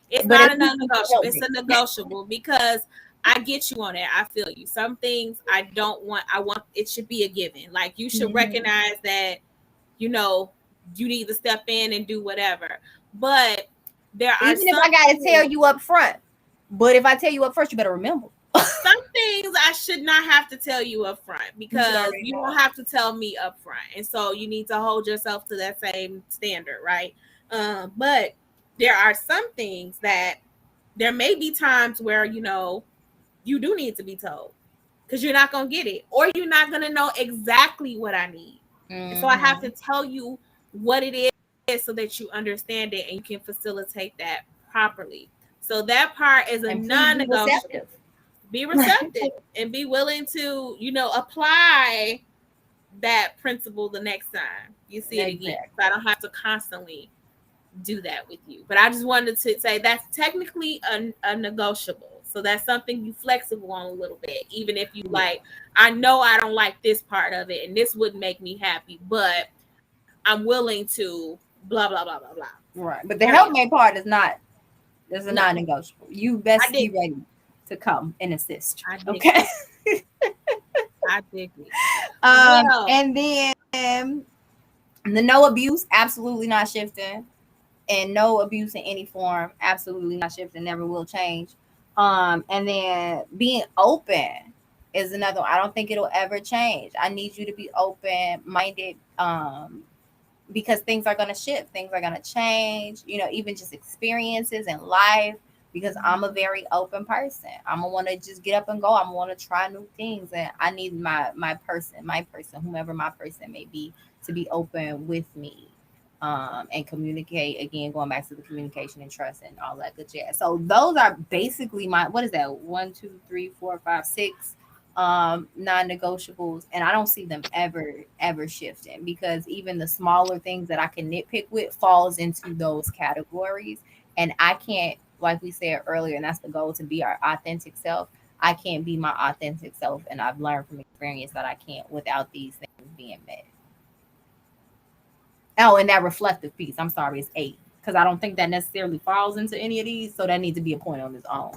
It's not a non-negotiable. It's a negotiable because I get you on it. I feel you. Some things I want it should be a given. Like you should recognize that, you need to step in and do whatever. But there are even if I got to tell you up front. But if I tell you up first, you better remember. Some things I should not have to tell you up front because you don't have to tell me up front. And so you need to hold yourself to that same standard, right? But there are some things that there may be times where, you do need to be told because you're not going to get it or you're not going to know exactly what I need. And so I have to tell you what it is so that you understand it and you can facilitate that properly. So that part is a non-negotiable. Be receptive and be willing to, apply that principle the next time you see it again. So I don't have to constantly do that with you. But I just wanted to say that's technically a negotiable. So that's something you flexible on a little bit, even if you like, I know I don't like this part of it and this wouldn't make me happy, but I'm willing to blah, blah, blah, blah, blah. Right. But the helpmate part is there's a non-negotiable. You best be ready to come and assist. Okay. I dig it. And then the no abuse, absolutely not shifting. And no abuse in any form, absolutely not shifting, never will change. And then being open is another one. I don't think it'll ever change. I need you to be open-minded because things are going to shift. Things are going to change, even just experiences in life, because I'm a very open person. I'm going to want to just get up and go. I'm going to want to try new things. And I need my person, whomever my person may be, to be open with me. And communicate, again, going back to the communication and trust and all that good jazz. So those are basically what is that? 1, 2, 3, 4, 5, 6 non-negotiables, and I don't see them ever shifting, because even the smaller things that I can nitpick with falls into those categories. And I can't, like we said earlier, and that's the goal, to be our authentic self. I can't be my authentic self, and I've learned from experience that I can't without these things being met. Oh, and that reflective piece, I'm sorry, it's 8, because I don't think that necessarily falls into any of these, so that needs to be a point on its own.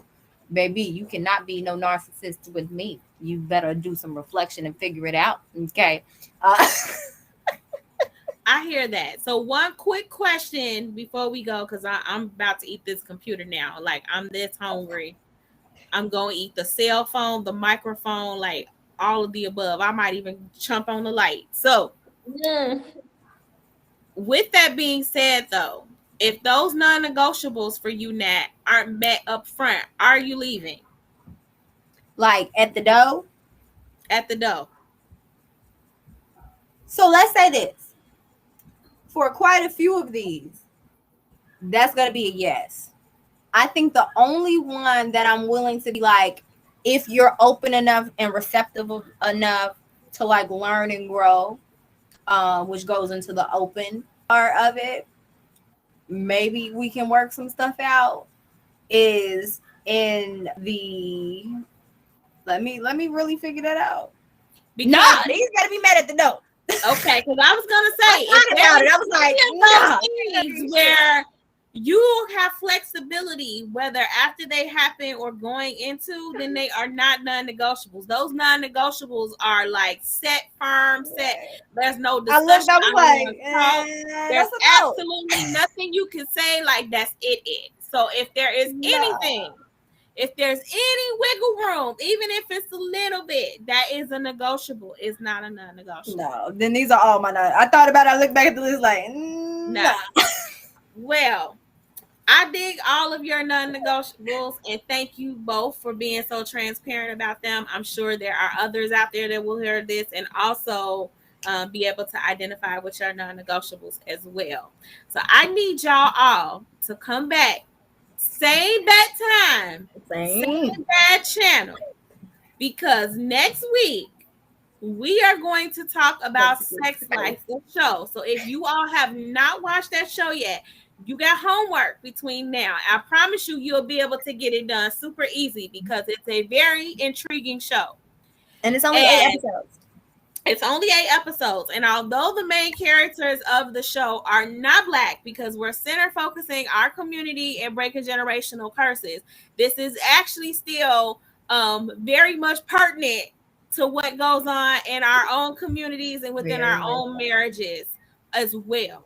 Baby, you cannot be no narcissist with me. You better do some reflection and figure it out. Okay. I hear that. So one quick question before we go, because I'm about to eat this computer now. Like, I'm this hungry. I'm going to eat the cell phone, the microphone, like all of the above. I might even jump on the light. So with that being said, though, if those non-negotiables for you, Nat, aren't met up front, are you leaving? Like at the door? At the door. So let's say this. For quite a few of these, that's going to be a yes. I think the only one that I'm willing to be like, if you're open enough and receptive enough to like learn and grow, which goes into the open part of it, maybe we can work some stuff out, is in the let me really figure that out. Nah, these gotta be met at the door. Okay, because I was gonna say, I was like, nah, where you have flexibility, whether after they happen or going into, then they are not non-negotiables. Those non-negotiables are like set, firm, set. There's no discussion. I was like, there's absolutely nothing you can say like that's it. So if there is anything, if there's any wiggle room, even if it's a little bit, that is a negotiable. It's not a non-negotiable. No, then these are all my non. I thought about it. I looked back at the list like, no. Well, I dig all of your non-negotiables, and thank you both for being so transparent about them. I'm sure there are others out there that will hear this and also be able to identify with your non-negotiables as well. So I need y'all all to come back, same bad time, same bad channel, because next week we are going to talk about Sex Life, the show. So if you all have not watched that show yet, you got homework between now. I promise you'll be able to get it done super easy, because it's a very intriguing show. And it's only 8 episodes. It's only 8 episodes. And although the main characters of the show are not Black, because we're center focusing our community and breaking generational curses, this is actually still very much pertinent to what goes on in our own communities and within our own marriages as well.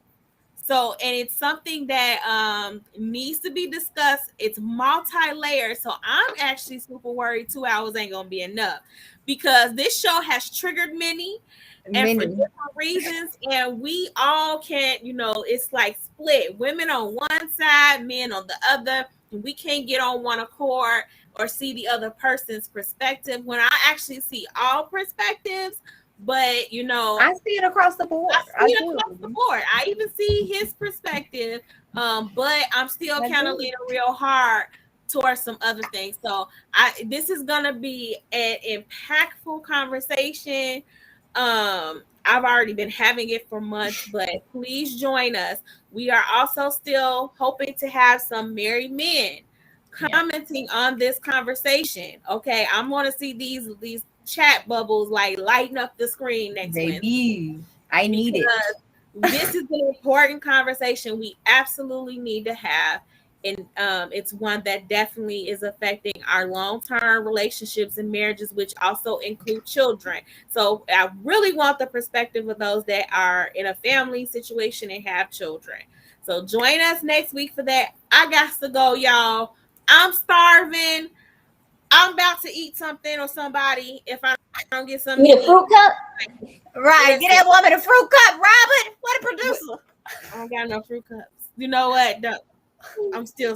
So, and it's something that needs to be discussed. It's multi-layered. So I'm actually super worried 2 hours ain't going to be enough, because this show has triggered many. And for different reasons. And we all can't, it's like split. Women on one side, men on the other. We can't get on one accord or see the other person's perspective, when I actually see all perspectives. But I see it across the board. I even see his perspective, but I'm still kind of leaning real hard towards some other things. So this is gonna be an impactful conversation. I've already been having it for months, but please join us. We are also still hoping to have some married men commenting on this conversation. Okay, I'm gonna see these chat bubbles like lighten up the screen next Wednesday. I need it. This is an important conversation we absolutely need to have, and it's one that definitely is affecting our long-term relationships and marriages, which also include children. So I really want the perspective of those that are in a family situation and have children. So join us next week for that. I got to go, y'all. I'm starving. I'm about to eat something or somebody if I don't get something. Need a fruit cup? Right. Get that woman a fruit cup, Robin. What a producer. I don't got no fruit cups. You know what? I'm still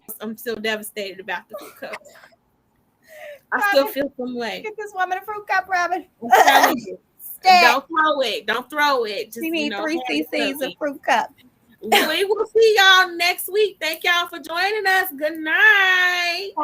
devastated about the fruit cups. I still feel some way. Get this woman a fruit cup, Robin. Don't throw it. Just, you need 3 cc's of fruit cup. We will see y'all next week. Thank y'all for joining us. Good night. Bye.